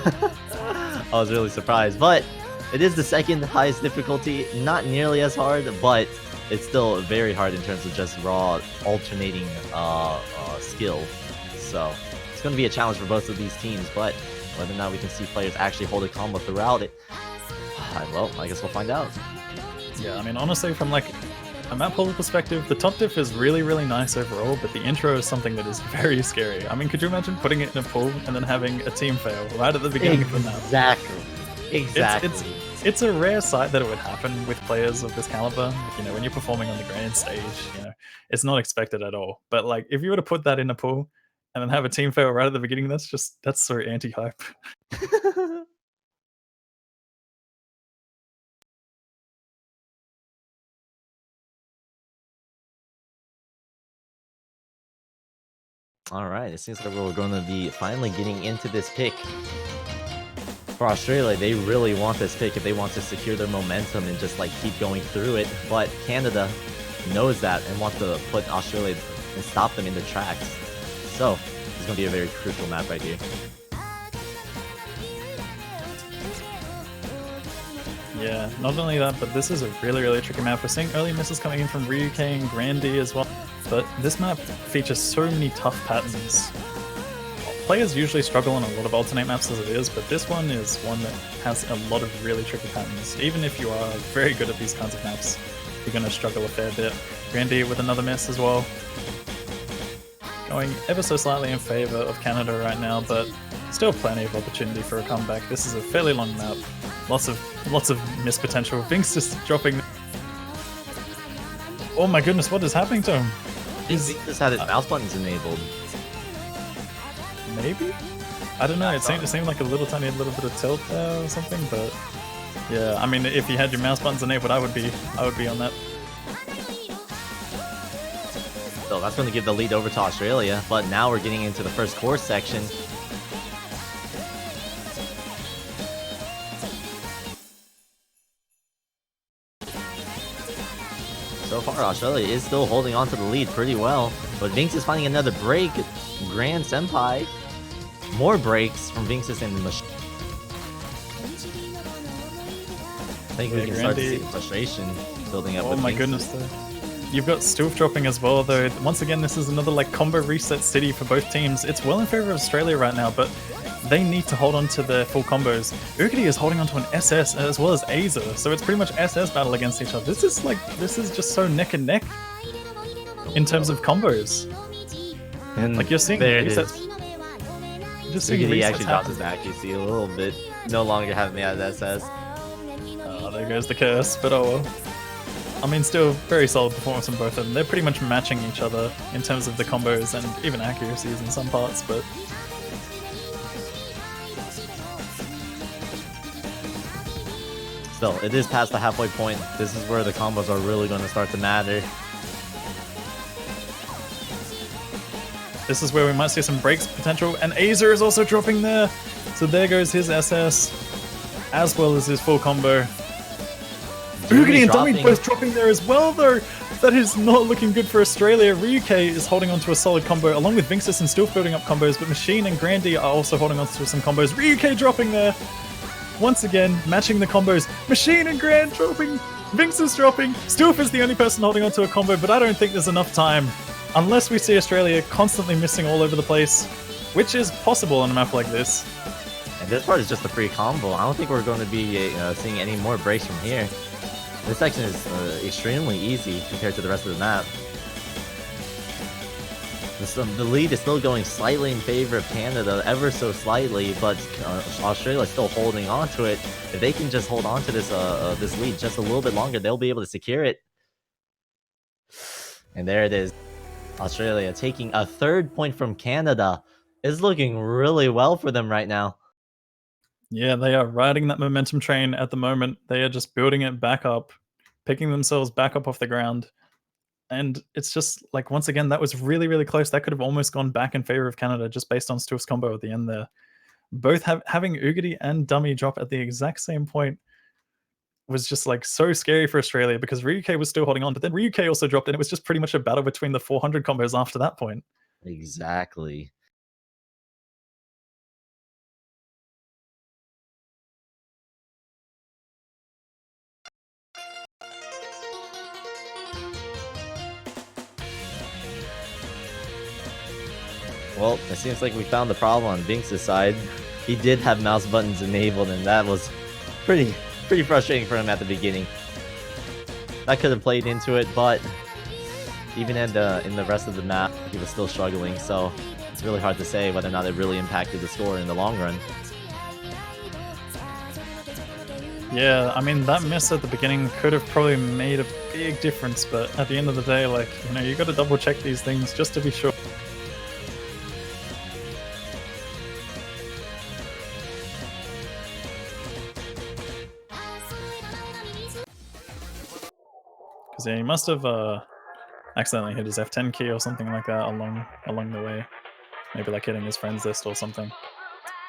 S2: I was really surprised. But it is the second highest difficulty, not nearly as hard, but it's still very hard in terms of just raw alternating skill. So it's going to be a challenge for both of these teams, but whether or not we can see players actually hold a combo throughout it, well, I guess we'll find out.
S1: Yeah, I mean, honestly, from like a map pool perspective, the top diff is really, really nice overall, but the intro is something that is very scary. I mean, could you imagine putting it in a pool and then having a team fail right at the beginning of the map?
S2: Exactly.
S1: It's a rare sight that it would happen with players of this caliber. You know, when you're performing on the grand stage, you know, it's not expected at all. But like, if you were to put that in a pool and then have a team fail right at the beginning, that's so anti-hype.
S2: All right, it seems like we're going to be finally getting into this pick. For Australia, they really want this pick if they want to secure their momentum and just like keep going through it. But Canada knows that and wants to put Australia and stop them in their tracks. So it's going to be a very crucial map right here.
S1: Yeah, not only that, but this is a really, really tricky map. We're seeing early misses coming in from Ryuke and Grandy as well. But this map features so many tough patterns. Players usually struggle on a lot of alternate maps as it is, but this one is one that has a lot of really tricky patterns. Even if you are very good at these kinds of maps, you're going to struggle a fair bit. Grandy with another miss as well. Going ever so slightly in favor of Canada right now, but still plenty of opportunity for a comeback. This is a fairly long map. Lots of missed potential. Vinx just dropping. Oh my goodness, what is happening to him?
S2: He's just had his mouse buttons enabled.
S1: Maybe? I don't know, it seemed like a little tiny little bit of tilt there or something, but yeah, I mean, if you had your mouse buttons enabled, I would be on that.
S2: So that's going to give the lead over to Australia, but now we're getting into the first course section. So far, Australia is still holding on to the lead pretty well, but Vinx is finding another break. Grand Senpai. More breaks from Vinx's and Machine. I think we can start to see the frustration building up.
S1: Oh my goodness, though. You've got Stoof dropping as well, though. Once again, this is another like combo reset city for both teams. It's well in favor of Australia right now, but they need to hold on to their full combos. Urgity is holding on to an SS as well as Azer, so it's pretty much SS battle against each other. This is just so neck and neck in terms of combos.
S2: And
S1: like you're seeing
S2: there
S1: resets.
S2: Just seeing he actually drops his accuracy a little bit. No longer having the SS.
S1: Oh, there goes the curse, but oh well. I mean, still very solid performance from both of them. They're pretty much matching each other in terms of the combos and even accuracies in some parts, but
S2: still, it is past the halfway point. This is where the combos are really going to start to matter.
S1: This is where we might see some breaks potential, and Azer is also dropping there. So there goes his SS, as well as his full combo. Urgity and Dummy both dropping there as well, though. That is not looking good for Australia. Ryuke is holding on to a solid combo, along with Vinxus and still building up combos, but Machine and Grandy are also holding on to some combos. Ryuke dropping there. Once again, matching the combos. Machine and Grand dropping. Vinxus dropping. Stoof is the only person holding on to a combo, but I don't think there's enough time. Unless we see Australia constantly missing all over the place, which is possible on a map like this.
S2: And this part is just a free combo. I don't think we're going to be seeing any more breaks from here. This section is extremely easy compared to the rest of the map. The lead is still going slightly in favor of Canada, ever so slightly, but Australia is still holding on to it. If they can just hold on to this this lead just a little bit longer, they'll be able to secure it. And there it is. Australia taking a third point from Canada. Is looking really well for them right now.
S1: Yeah, they are riding that momentum train at the moment. They are just building it back up, picking themselves back up off the ground. And it's just like, once again, that was really, really close. That could have almost gone back in favor of Canada just based on Stoof's combo at the end there. Both having Urgity and Dummy drop at the exact same point. was just like so scary for Australia because Ryuke was still holding on, but then Ryuke also dropped, and it was just pretty much a battle between the 400 combos after that point.
S2: Exactly. Well, it seems like we found the problem on Binks' side. He did have mouse buttons enabled, and that was pretty frustrating for him at the beginning. That could have played into it, but even in the rest of the map, he was still struggling, so it's really hard to say whether or not it really impacted the score in the long run.
S1: Yeah, I mean, that miss at the beginning could have probably made a big difference, but at the end of the day, like, you know, you got to double check these things just to be sure. Because yeah, he must have accidentally hit his F10 key or something like that along the way. Maybe like hitting his friends list or something.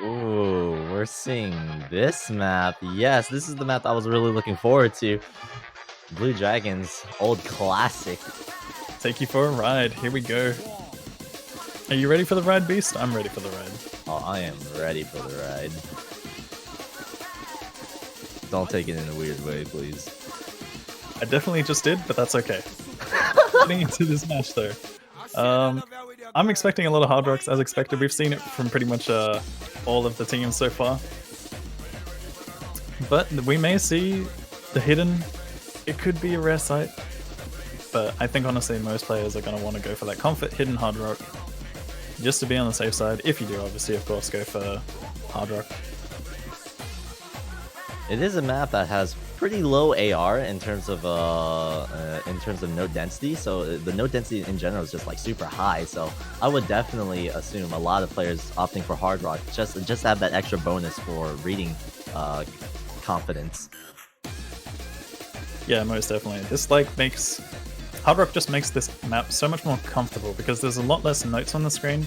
S2: Ooh, we're seeing this map. Yes, this is the map I was really looking forward to. Blue Dragons, old classic.
S1: Take you for a ride. Here we go. Are you ready for the ride, Beast? I'm ready for the ride.
S2: Oh, I am ready for the ride. Don't take it in a weird way, please.
S1: I definitely just did, but that's okay. Getting into this match though. I'm expecting a lot of hard rocks as expected. We've seen it from pretty much all of the teams so far. But we may see the hidden. It could be a rare sight. But I think honestly most players are going to want to go for that comfort hidden hard rock. Just to be on the safe side. If you do, obviously, of course, go for hard rock.
S2: It is a map that has pretty low AR in terms of node density, so the node density in general is just like super high. So I would definitely assume a lot of players opting for hard rock just to have that extra bonus for reading confidence.
S1: Yeah, most definitely. This like makes hard rock just makes this map so much more comfortable because there's a lot less notes on the screen.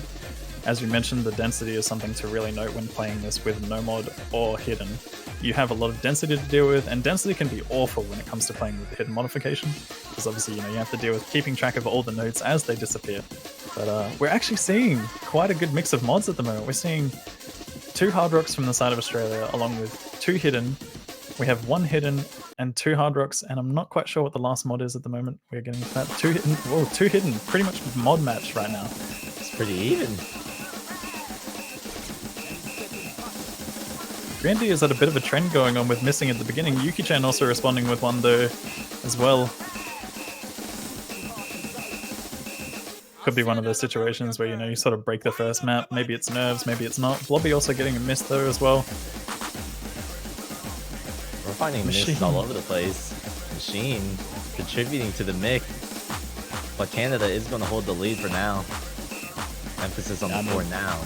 S1: As you mentioned, the density is something to really note when playing this with no mod or hidden. You have a lot of density to deal with, and density can be awful when it comes to playing with the hidden modification, because obviously, you know, you have to deal with keeping track of all the nodes as they disappear. But we're actually seeing quite a good mix of mods at the moment. We're seeing 2 hard rocks from the side of Australia, along with 2 hidden. We have 1 hidden and 2 hard rocks, and I'm not quite sure what the last mod is at the moment. We're getting that 2 hidden. Whoa, 2 hidden. Pretty much mod match right now.
S2: It's pretty even.
S1: Grandy is at a bit of a trend going on with missing at the beginning. Yuki-chan also responding with one though as well. Could be one of those situations where, you know, you sort of break the first map. Maybe it's nerves, maybe it's not. Blobby also getting a miss though as well.
S2: We're finding misses all over the place. Machine contributing to the mix, but Canada is going to hold the lead for now. Emphasis on the for now.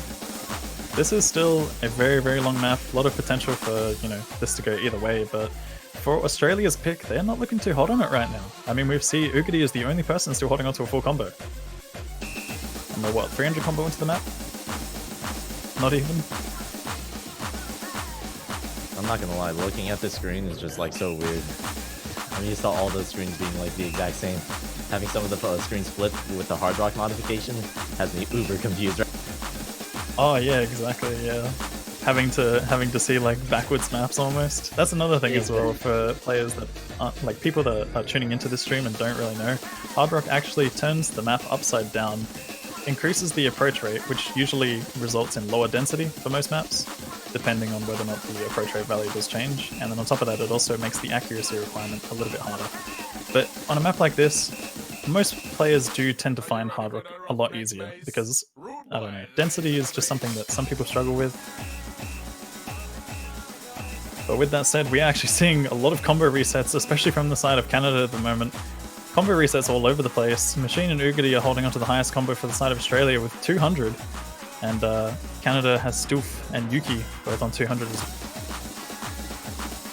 S1: This is still a very, very long map. A lot of potential for, you know, this to go either way, but for Australia's pick, they're not looking too hot on it right now. I mean, we see Ugadi is the only person still holding on to a full combo. And we're what, 300 combo into the map? Not even?
S2: I'm not gonna lie, looking at this screen is just like so weird. I'm used to all those screens being like the exact same. Having some of the screens flipped with the hard rock modification has me uber confused.
S1: Oh yeah, exactly, yeah. Having to see like backwards maps almost. That's another thing as well for players that aren't, like people that are tuning into this stream and don't really know. Hard rock actually turns the map upside down, increases the approach rate, which usually results in lower density for most maps, depending on whether or not the approach rate value does change. And then on top of that, it also makes the accuracy requirement a little bit harder. But on a map like this, most players do tend to find hard rock a lot easier because, I don't know, density is just something that some people struggle with. But with that said, we are actually seeing a lot of combo resets, especially from the side of Canada at the moment. Combo resets all over the place. Machine and Ugadi are holding onto the highest combo for the side of Australia with 200. And Canada has Stoof and Yuki both on 200 as well.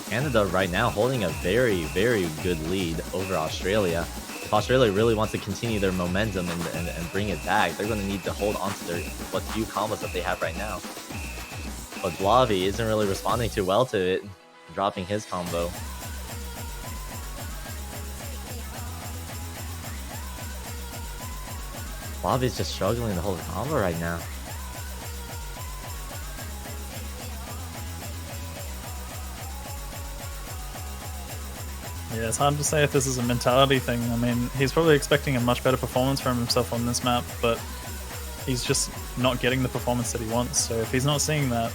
S2: Canada right now holding a very, very good lead over Australia. If Australia really wants to continue their momentum and bring it back, they're going to need to hold on to their what few combos that they have right now. But Blavi isn't really responding too well to it, dropping his combo. Bobby's just struggling the whole combo right now.
S1: Yeah, it's hard to say if this is a mentality thing. I mean, he's probably expecting a much better performance from himself on this map, but he's just not getting the performance that he wants. So if he's not seeing that,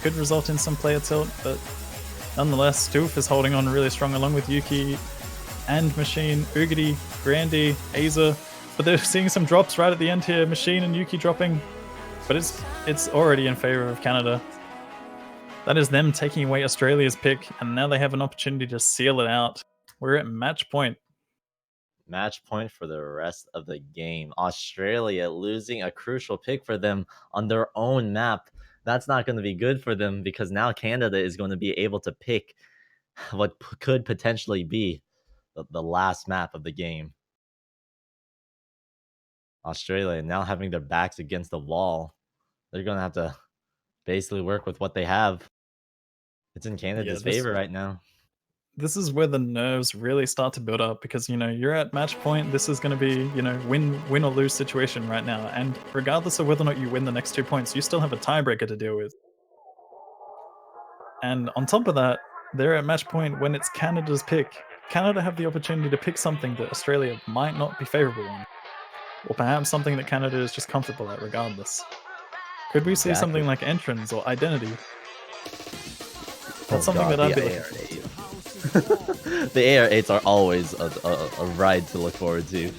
S1: could result in some player tilt, but nonetheless, Stoof is holding on really strong along with Yuki and Machine, Ugity, Grandy, Aza, but they're seeing some drops right at the end here. Machine and Yuki dropping, but it's already in favor of Canada. That is them taking away Australia's pick, and now they have an opportunity to seal it out. We're at match point.
S2: Match point for the rest of the game. Australia losing a crucial pick for them on their own map. That's not going to be good for them because now Canada is going to be able to pick what could potentially be the last map of the game. Australia now having their backs against the wall. They're going to have to basically work with what they have. It's in Canada's favor right now.
S1: This is where the nerves really start to build up because, you know, you're at match point. This is going to be, you know, win or lose situation right now. And regardless of whether or not you win the next 2 points, you still have a tiebreaker to deal with. And on top of that, they're at match point when it's Canada's pick. Canada have the opportunity to pick something that Australia might not be favorable on. Or perhaps something that Canada is just comfortable at regardless. Could we see something like Entrance or Identity? That's something that I'd be looking forward to.
S2: The AR8s are always a ride to look forward to.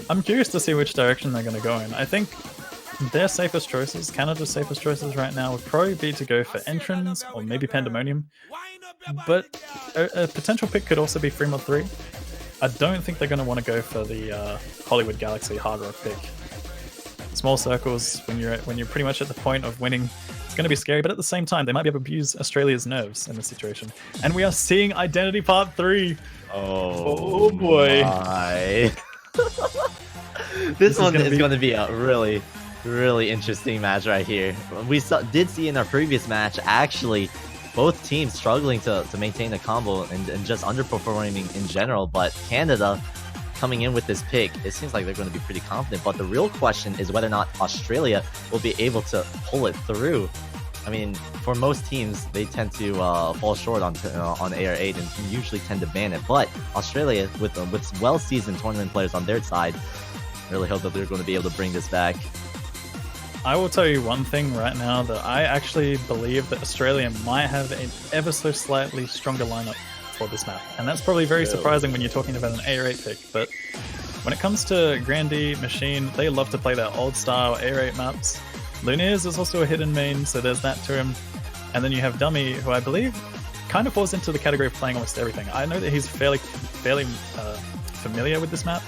S1: I'm curious to see which direction they're going to go in. I think their safest choices, Canada's safest choices right now, would probably be to go for Entrance or maybe Pandemonium. But a potential pick could also be Fremont 3. I don't think they're going to want to go for the Hollywood Galaxy Hard Rock pick. Small circles, when you're pretty much at the point of winning, it's going to be scary, but at the same time, they might be able to abuse Australia's nerves in this situation. And we are seeing Identity Part 3.
S2: Oh
S1: boy.
S2: This one is going to be a really, really interesting match right here. We did see in our previous match, actually, both teams struggling to maintain a combo and just underperforming in general, but Canada coming in with this pick, it seems like they're going to be pretty confident, but the real question is whether or not Australia will be able to pull it through. I mean, for most teams, they tend to fall short on AR8 and usually tend to ban it, but Australia, with well-seasoned tournament players on their side, really hope that they're going to be able to bring this back.
S1: I will tell you one thing right now, that I actually believe that Australia might have an ever so slightly stronger lineup for this map, and that's probably very surprising when you're talking about an AR8 pick, but when it comes to Grandy, Machine, they love to play their old style AR8 maps. Lunares is also a hidden main, so there's that to him. And then you have Dummy, who I believe kind of falls into the category of playing almost everything. I know that he's fairly familiar with this map.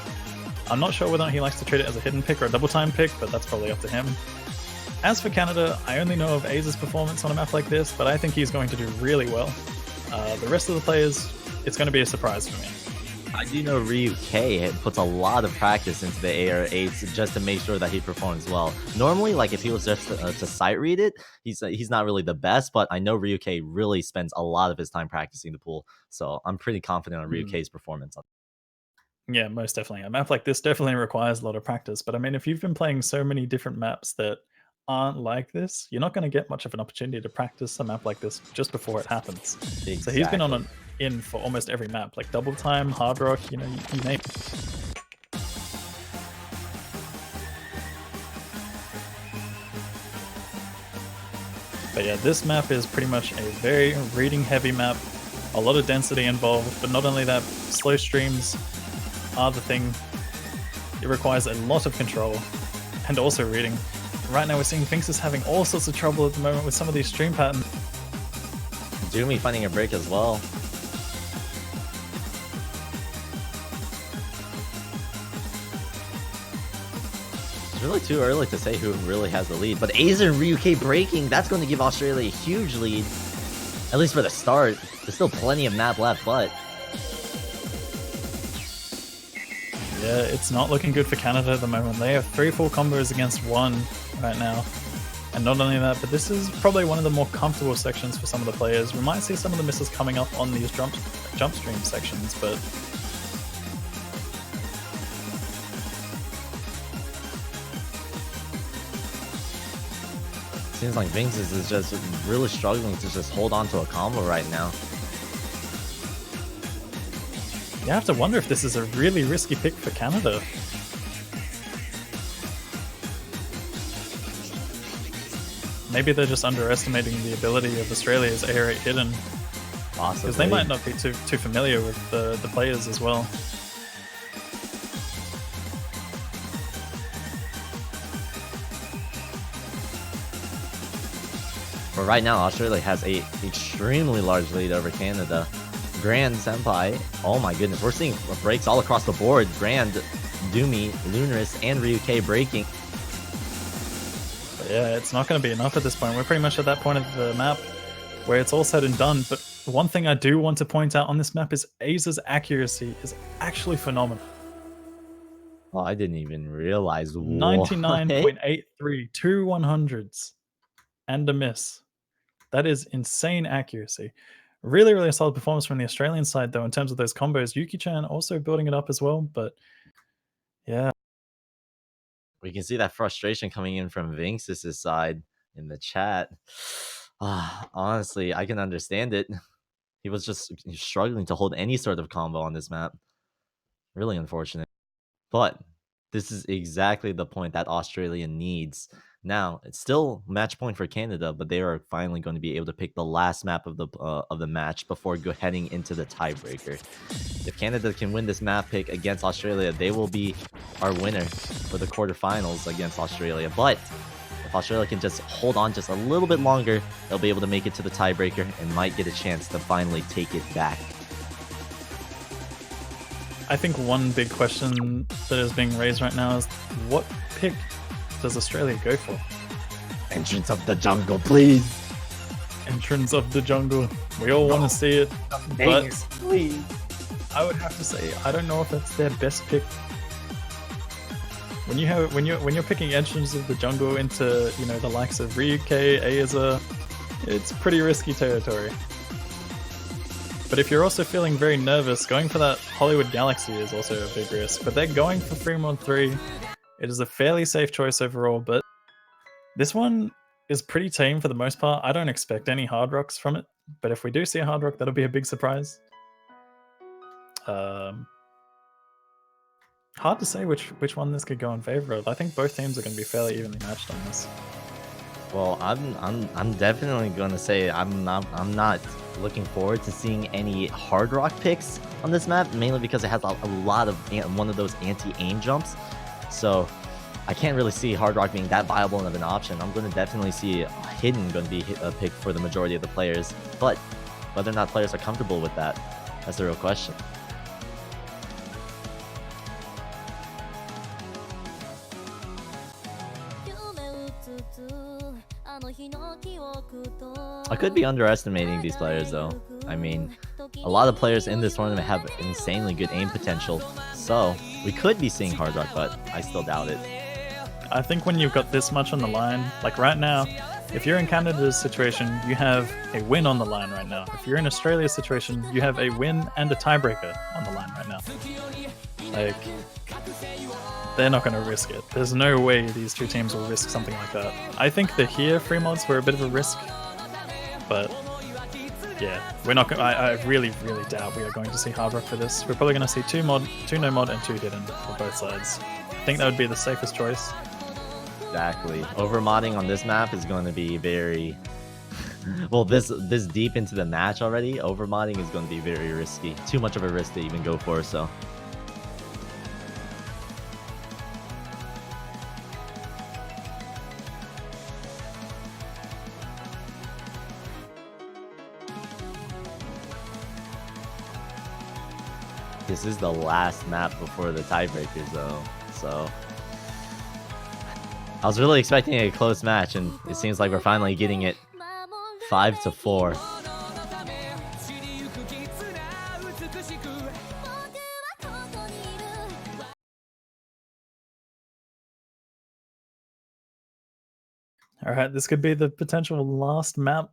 S1: I'm not sure whether or not he likes to treat it as a hidden pick or a double time pick, but that's probably up to him. As for Canada, I only know of Aza's performance on a map like this, but I think he's going to do really well. The rest of the players, it's going to be a surprise for me.
S2: I do know Ryu K puts a lot of practice into the AR8s just to make sure that he performs well. Normally, like if he was just to sight read it, he's not really the best, but I know Ryu K really spends a lot of his time practicing the pool, so I'm pretty confident on Ryu K's performance.
S1: Yeah, most definitely. A map like this definitely requires a lot of practice, but I mean, if you've been playing so many different maps that aren't like this, you're not going to get much of an opportunity to practice a map like this just before it happens. Exactly. So he's been in for almost every map, like Double Time, Hard Rock, you know, you name it. But yeah, this map is pretty much a very reading heavy map, a lot of density involved, but not only that, slow streams are the thing. It requires a lot of control and also reading. Right now we're seeing Finks is having all sorts of trouble at the moment with some of these stream patterns.
S2: Doomy finding a break as well. It's really too early to say who really has the lead, but Aza and Ryuk breaking, that's going to give Australia a huge lead. At least for the start. There's still plenty of map left, but...
S1: Yeah, it's not looking good for Canada at the moment. They have 3 full combos against 1 right now. And not only that, but this is probably one of the more comfortable sections for some of the players. We might see some of the misses coming up on these jump stream sections, but
S2: seems like Vinx is just really struggling to just hold on to a combo right now.
S1: You have to wonder if this is a really risky pick for Canada. Maybe they're just underestimating the ability of Australia's A8 hidden.
S2: Possibly.
S1: Because they might not be too familiar with the players as well.
S2: But right now, Australia has a extremely large lead over Canada. Grand Senpai, oh my goodness, we're seeing breaks all across the board. Grand, Doomy, Lunaris, and Ryuke breaking.
S1: But yeah, it's not going to be enough at this point. We're pretty much at that point of the map where it's all said and done. But one thing I do want to point out on this map is Aza's accuracy is actually phenomenal.
S2: Oh, I didn't even realize.
S1: 99.83, 2 100s, and a miss. That is insane accuracy. Really, really solid performance from the Australian side, though, in terms of those combos. Yuki-chan also building it up as well, but yeah.
S2: We can see that frustration coming in from Vinx's side in the chat. Honestly, I can understand it. He was just struggling to hold any sort of combo on this map. Really unfortunate. But this is exactly the point that Australia needs. Now, it's still match point for Canada, but they are finally going to be able to pick the last map of the match before heading into the tiebreaker. If Canada can win this map pick against Australia, they will be our winner for the quarterfinals against Australia. But if Australia can just hold on just a little bit longer, they'll be able to make it to the tiebreaker and might get a chance to finally take it back.
S1: I think one big question that is being raised right now is what pick does Australia go for?
S2: Entrance of the jungle, please.
S1: Entrance of the jungle. We all want to see it, but
S2: please.
S1: I would have to say I don't know if that's their best pick. When you're picking entrance of the jungle into the likes of Ryuke, Aza, it's pretty risky territory. But if you're also feeling very nervous, going for that Hollywood Galaxy is also a big risk. But they're going for Fremont 3. It is a fairly safe choice overall, but this one is pretty tame for the most part. I don't expect any hard rocks from it, but if we do see a hard rock, that'll be a big surprise. Hard to say which one this could go in favor of. I think both teams are going to be fairly evenly matched on this.
S2: Well, I'm definitely going to say I'm not looking forward to seeing any hard rock picks on this map, mainly because it has a lot of one of those anti-aim jumps. So I can't really see hard rock being that viable of an option. I'm going to definitely see hidden going to be a pick for the majority of the players, but whether or not players are comfortable with that, that's the real question. I could be underestimating these players though. I mean, a lot of players in this tournament have insanely good aim potential, so we could be seeing hard rock, but I still doubt it.
S1: I think when you've got this much on the line, like right now, if you're in Canada's situation, you have a win on the line right now. If you're in Australia's situation, you have a win and a tiebreaker on the line right now. Like, they're not going to risk it. There's no way these two teams will risk something like that. I think the here free mods were a bit of a risk, but yeah, we're not. I really doubt we are going to see hard rock for this. We're probably going to see two no mod, and 2 hidden for both sides. I think that would be the safest choice.
S2: Exactly. Overmodding on this map is going to be very well. This deep into the match already, overmodding is going to be very risky. Too much of a risk to even go for. So. This is the last map before the tiebreakers though, so I was really expecting a close match, and it seems like we're finally getting it 5-4.
S1: All right, this could be the potential last map,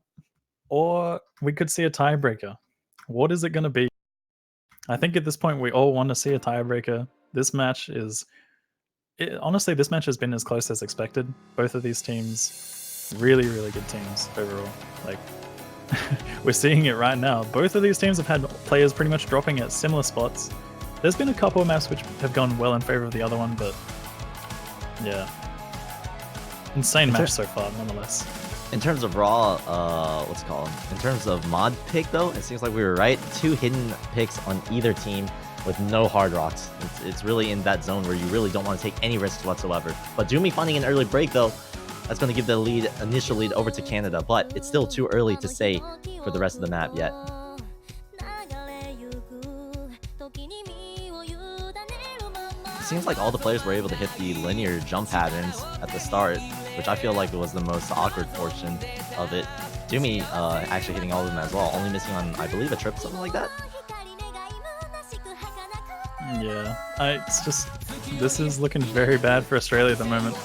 S1: or we could see a tiebreaker. What is it going to be? I think at this point we all want to see a tiebreaker. This match is... honestly, this match has been as close as expected. Both of these teams really, really good teams overall. Like, we're seeing it right now. Both of these teams have had players pretty much dropping at similar spots. There's been a couple of maps which have gone well in favor of the other one, but yeah. Insane match so far, nonetheless.
S2: In terms of raw, what's it called? In terms of mod pick, though, it seems like we were right. 2 hidden picks on either team with no hard rocks. It's really in that zone where you really don't want to take any risks whatsoever. But Doomy finding an early break, though, that's going to give the initial lead over to Canada. But it's still too early to say for the rest of the map yet. It seems like all the players were able to hit the linear jump patterns at the start, which I feel like it was the most awkward portion of it. Doomy actually hitting all of them as well, only missing on, I believe, a trip, something like that.
S1: Yeah, it's just, this is looking very bad for Australia at the moment.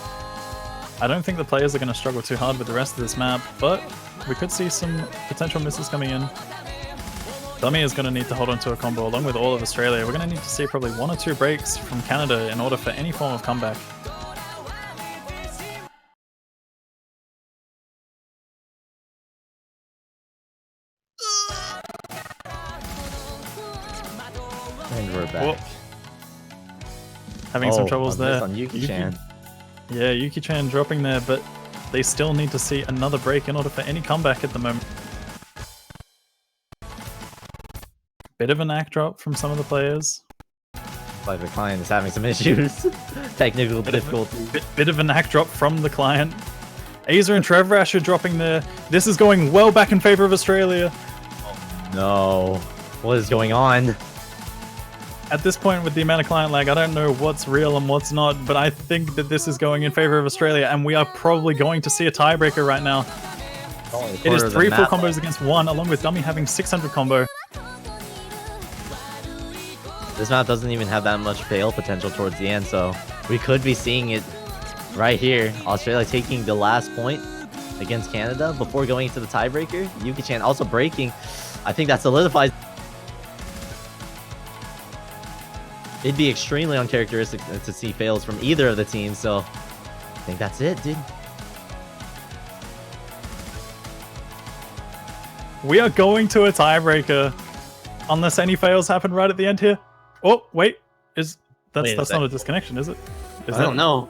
S1: I don't think the players are going to struggle too hard with the rest of this map, but we could see some potential misses coming in. Dummy is going to need to hold on to a combo along with all of Australia. We're going to need to see probably 1 or 2 breaks from Canada in order for any form of comeback.
S2: And we're back.
S1: Whoa. Having some troubles there.
S2: On Yuki-chan.
S1: Yeah, Yuki-chan dropping there, but they still need to see another break in order for any comeback at the moment. Bit of a knack drop from some of the players.
S2: Like the client is having some issues. Technical difficulty.
S1: Bit of a knack drop from the client. Azer and Trevrash are dropping there. This is going well back in favor of Australia.
S2: Oh, no. What is going on?
S1: At this point, with the amount of client lag, I don't know what's real and what's not, but I think that this is going in favor of Australia, and we are probably going to see a tiebreaker right now. It is 3 full combos against 1, along with Dummy having 600 combo.
S2: This map doesn't even have that much fail potential towards the end, so we could be seeing it right here. Australia taking the last point against Canada before going into the tiebreaker. Yuki-chan also breaking. I think that solidifies. It'd be extremely uncharacteristic to see fails from either of the teams, so I think that's it, dude.
S1: We are going to a tiebreaker unless any fails happen right at the end here. Oh, wait. That's not a disconnection, is it?
S2: I don't know.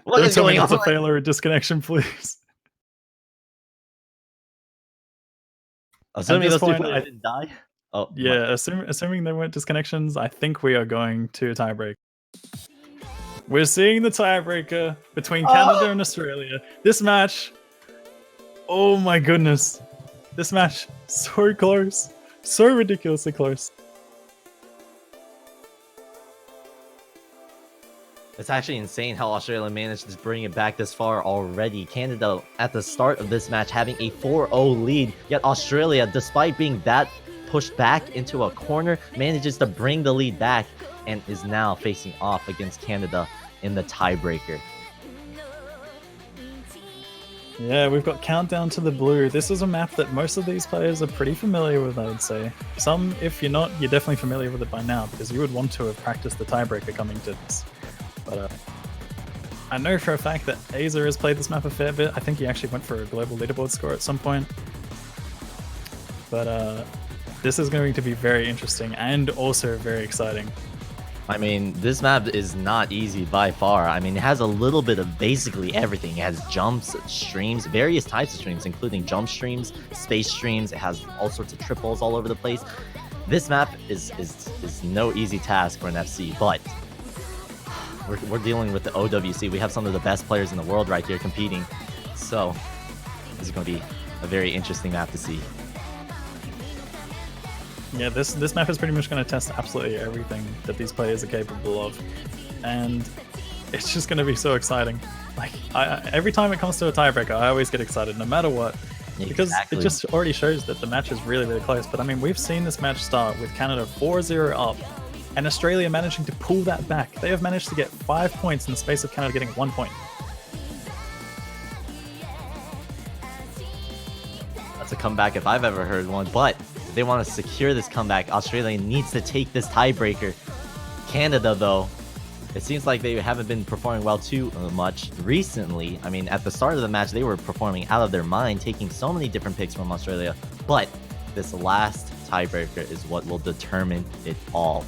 S2: What
S1: Don't
S2: is
S1: tell me
S2: going on?
S1: it's a fail or a disconnection, please.
S2: Assuming
S1: At this
S2: those 2
S1: point,
S2: players didn't die. Oh,
S1: yeah, assuming they weren't disconnections, I think we are going to a tiebreak. We're seeing the tiebreaker between Canada and Australia. This match, oh my goodness. This match, so close. So ridiculously close.
S2: It's actually insane how Australia managed to bring it back this far already. Canada, at the start of this match, having a 4-0 lead. Yet Australia, despite being that pushed back into a corner, manages to bring the lead back and is now facing off against Canada in the tiebreaker.
S1: Yeah, we've got Countdown to the Blue. This is a map that most of these players are pretty familiar with, I would say. Some, if you're not, you're definitely familiar with it by now, because you would want to have practiced the tiebreaker coming to this. But I know for a fact that Azer has played this map a fair bit. I think he actually went for a global leaderboard score at some point. But this is going to be very interesting and also very exciting.
S2: I mean, this map is not easy by far. I mean, it has a little bit of basically everything. It has jumps, streams, various types of streams, including jump streams, space streams. It has all sorts of triples all over the place. This map is no easy task for an FC, but we're dealing with the OWC. We have some of the best players in the world right here competing. So this is going to be a very interesting map to see.
S1: Yeah, this map is pretty much going to test absolutely everything that these players are capable of. And it's just going to be so exciting. Like, every time it comes to a tiebreaker, I always get excited, no matter what. Because it just already shows that the match is really, really close. But I mean, we've seen this match start with Canada 4-0 up, and Australia managing to pull that back. They have managed to get 5 points in the space of Canada getting 1 point.
S2: That's a comeback if I've ever heard one, but if they want to secure this comeback, Australia needs to take this tiebreaker. Canada, though, It seems like they haven't been performing well too much recently. I mean, at the start of the match, they were performing out of their mind, taking so many different picks from Australia. But this last tiebreaker is what will determine it all.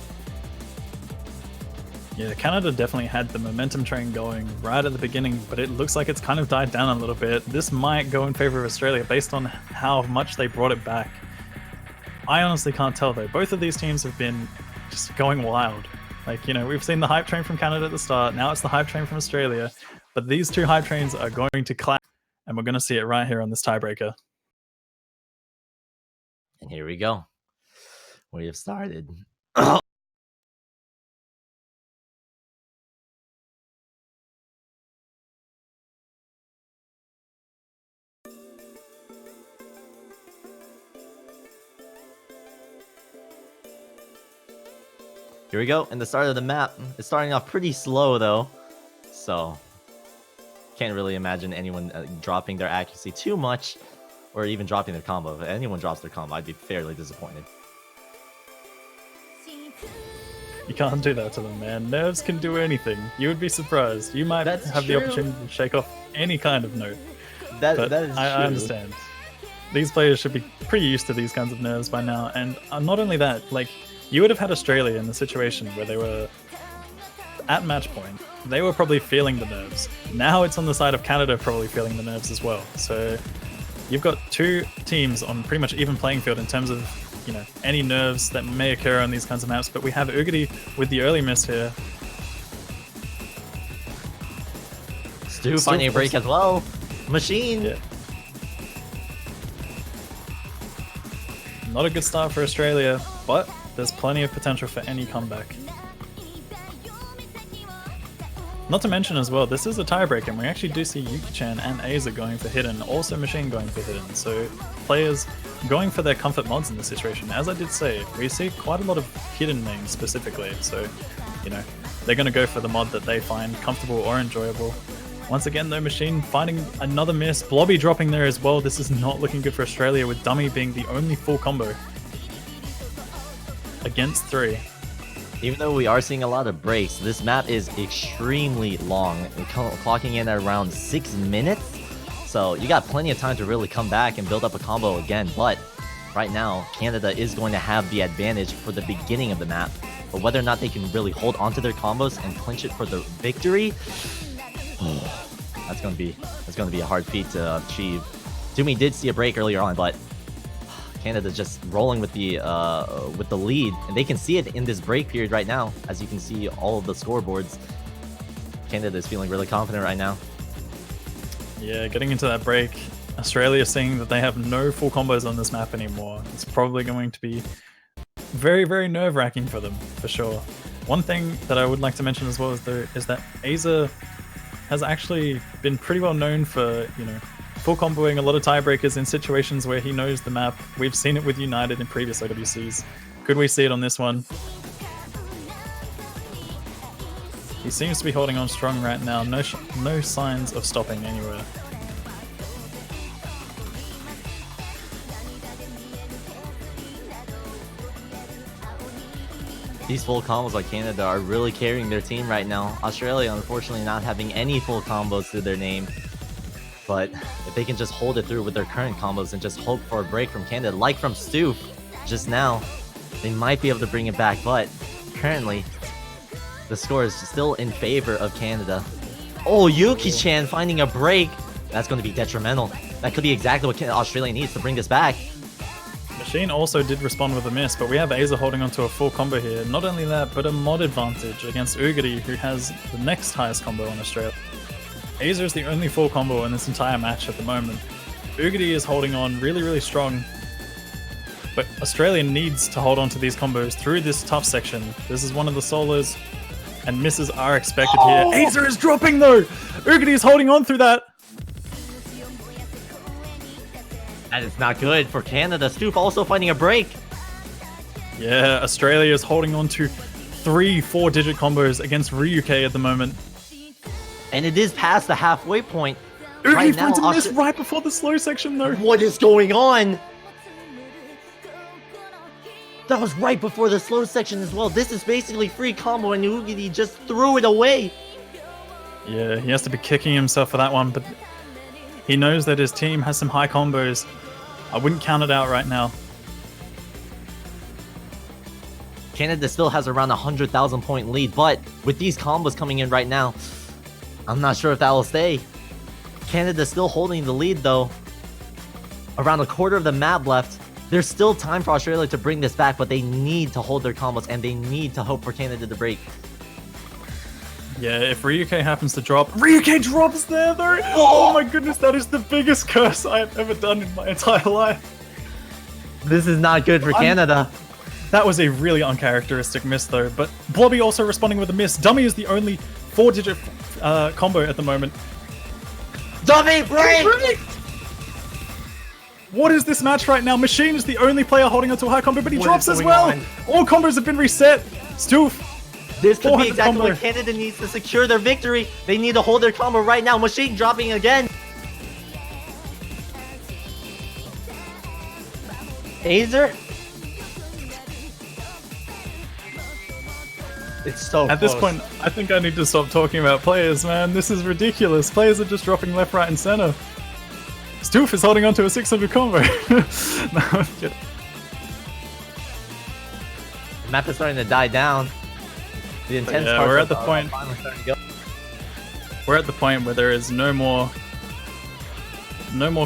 S1: Yeah, Canada definitely had the momentum train going right at the beginning, but it looks like it's kind of died down a little bit. This might go in favor of Australia based on how much they brought it back. I honestly can't tell though. Both of these teams have been just going wild. Like, you know, we've seen the hype train from Canada at the start. Now it's the hype train from Australia. But these two hype trains are going to clash, and we're going to see it right here on this tiebreaker.
S2: And here we go. We have started. Here we go, and the start of the map. It's starting off pretty slow though, so can't really imagine anyone dropping their accuracy too much, or even dropping their combo. If anyone drops their combo, I'd be fairly disappointed.
S1: You can't do that to them, man. Nerves can do anything. You would be surprised. You might have the opportunity to shake off any kind of note.
S2: That is true.
S1: I understand. These players should be pretty used to these kinds of nerves by now, and not only that, like, you would have had Australia in the situation where they were at match point. They were probably feeling the nerves. Now it's on the side of Canada probably feeling the nerves as well. So you've got two teams on pretty much even playing field in terms of, you know, any nerves that may occur on these kinds of maps. But we have Ugadi with the early miss here.
S2: Stu finding a break as well. Machine.
S1: Yeah. Not a good start for Australia, but there's plenty of potential for any comeback. Not to mention as well, this is a tiebreak, and we actually do see Yuki-chan and Aza going for hidden, also Machine going for hidden. So players going for their comfort mods in this situation. As I did say, we see quite a lot of hidden names specifically. So, you know, they're going to go for the mod that they find comfortable or enjoyable. Once again though, Machine finding another miss. Blobby dropping there as well. This is not looking good for Australia, with Dummy being the only full combo against 3.
S2: Even though we are seeing a lot of breaks, this map is extremely long, clocking in at around 6 minutes. So you got plenty of time to really come back and build up a combo again. But right now, Canada is going to have the advantage for the beginning of the map. But whether or not they can really hold onto their combos and clinch it for the victory, that's going to be a hard feat to achieve. Doomy did see a break earlier on, but Canada's just rolling with the lead, and they can see it in this break period right now. As you can see all of the scoreboards, Canada is feeling really confident right now.
S1: Yeah, getting into that break, Australia seeing that they have no full combos on this map anymore. It's probably going to be very, very nerve-wracking for them, for sure. One thing that I would like to mention as well is that Aza has actually been pretty well known for, you know, full comboing a lot of tiebreakers in situations where he knows the map. We've seen it with United in previous OWCs. Could we see it on this one? He seems to be holding on strong right now. No signs of stopping anywhere.
S2: These full combos by Canada are really carrying their team right now. Australia, unfortunately, not having any full combos to their name. But if they can just hold it through with their current combos and just hope for a break from Canada, like from Stu just now, they might be able to bring it back. But currently, the score is still in favor of Canada. Oh, Yuki-chan finding a break. That's going to be detrimental. That could be exactly what Australia needs to bring this back.
S1: Machine also did respond with a miss, but we have Aza holding onto a full combo here. Not only that, but a mod advantage against Ugadi, who has the next highest combo on Australia. Aza is the only full combo in this entire match at the moment. Ugadi is holding on really, really strong, but Australia needs to hold on to these combos through this tough section. This is one of the solos, and misses are expected here. Aza is dropping though! Ugadi is holding on through that!
S2: That is not good for Canada. Stoof also finding a break.
S1: Yeah, Australia is holding on to 3 4-digit combos against Ryuke at the moment.
S2: And it is past the halfway point.
S1: Ugadi finds a miss right before the slow section though.
S2: What is going on? That was right before the slow section as well. This is basically free combo, and Oogity just threw it away.
S1: Yeah, he has to be kicking himself for that one, but he knows that his team has some high combos. I wouldn't count it out right now.
S2: Canada still has around 100,000 point lead, but with these combos coming in right now, I'm not sure if that will stay. Canada's still holding the lead though. Around a quarter of the map left. There's still time for Australia to bring this back, but they need to hold their combos and they need to hope for Canada to break.
S1: Yeah, if Ryuke happens to drop... Ryuke drops there though! Oh my goodness, that is the biggest curse I've ever done in my entire life.
S2: This is not good for Canada.
S1: That was a really uncharacteristic miss though, but Blobby also responding with a miss. Dummy is the only 4-digit combo at the moment.
S2: Dummy, break!
S1: What is this match right now? Machine is the only player holding onto a high combo, but he drops as well!
S2: On?
S1: All combos have been reset! Stoof!
S2: This could be exactly
S1: combo.
S2: what Canada needs to secure their victory. They need to hold their combo right now. Machine dropping again. Azer? It's so
S1: At
S2: close.
S1: this point, I think I need to stop talking about players, man. This is ridiculous. Players are just dropping left, right, and center. Stoof is holding onto a 600 combo. No, I'm kidding.
S2: The map is starting to die down. The intense
S1: Yeah,
S2: parts
S1: we're
S2: are
S1: at the point.
S2: finally starting to go.
S1: We're at the point where there is no more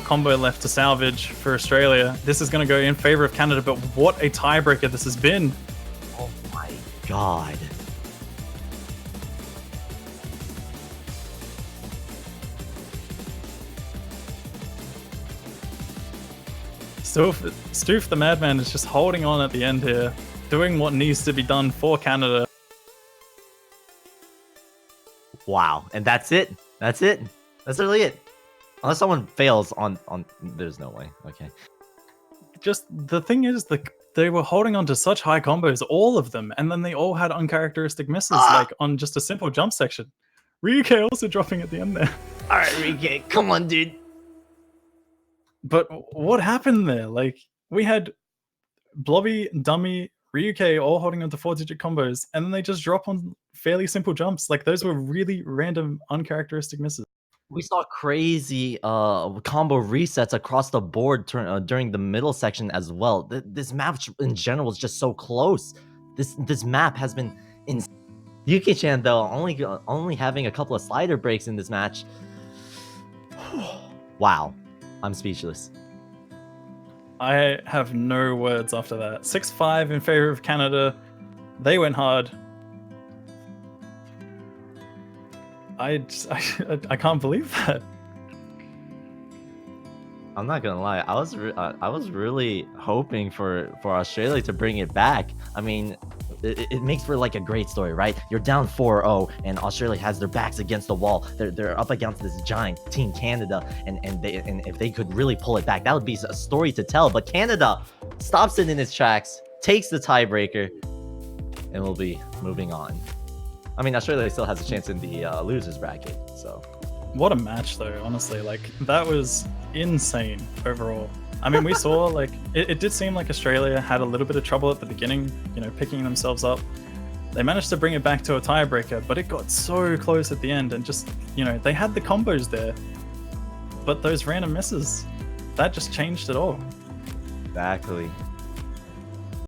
S1: combo left to salvage for Australia. This is going to go in favor of Canada, but what a tiebreaker this has been.
S2: Oh my god.
S1: Stoof the Madman is just holding on at the end here, doing what needs to be done for Canada.
S2: Wow, and that's it. That's it. That's really it. Unless someone fails on there's no way. Okay.
S1: Just the thing is, they were holding on to such high combos, all of them, and then they all had uncharacteristic misses, like on just a simple jump section. Ryuke also dropping at the end there.
S2: All right, Rike, come on, dude.
S1: But what happened there? Like, we had Blobby, Dummy, Ryuke all holding onto 4-digit combos, and then they just drop on fairly simple jumps. Like, those were really random, uncharacteristic misses.
S2: We saw crazy combo resets across the board during the middle section as well. This map in general is just so close. This map has been insane. Yuki-chan though only having a couple of slider breaks in this match. Wow, I'm speechless.
S1: I have no words after that. 6-5 in favor of Canada. They went hard. I can't believe that.
S2: I'm not gonna lie. I was really hoping for Australia to bring it back. I mean, it makes for like a great story, right? You're down 4-0, and Australia has their backs against the wall. They're up against this giant Team Canada, and if they could really pull it back, that would be a story to tell. But Canada stops it in its tracks, takes the tiebreaker, and we'll be moving on. I mean, Australia still has a chance in the losers bracket, so.
S1: What a match, though, honestly. Like, that was insane overall. I mean, we saw, like, it did seem like Australia had a little bit of trouble at the beginning, you know, picking themselves up. They managed to bring it back to a tiebreaker, but it got so close at the end, and just, you know, they had the combos there. But those random misses, that just changed it all.
S2: Exactly.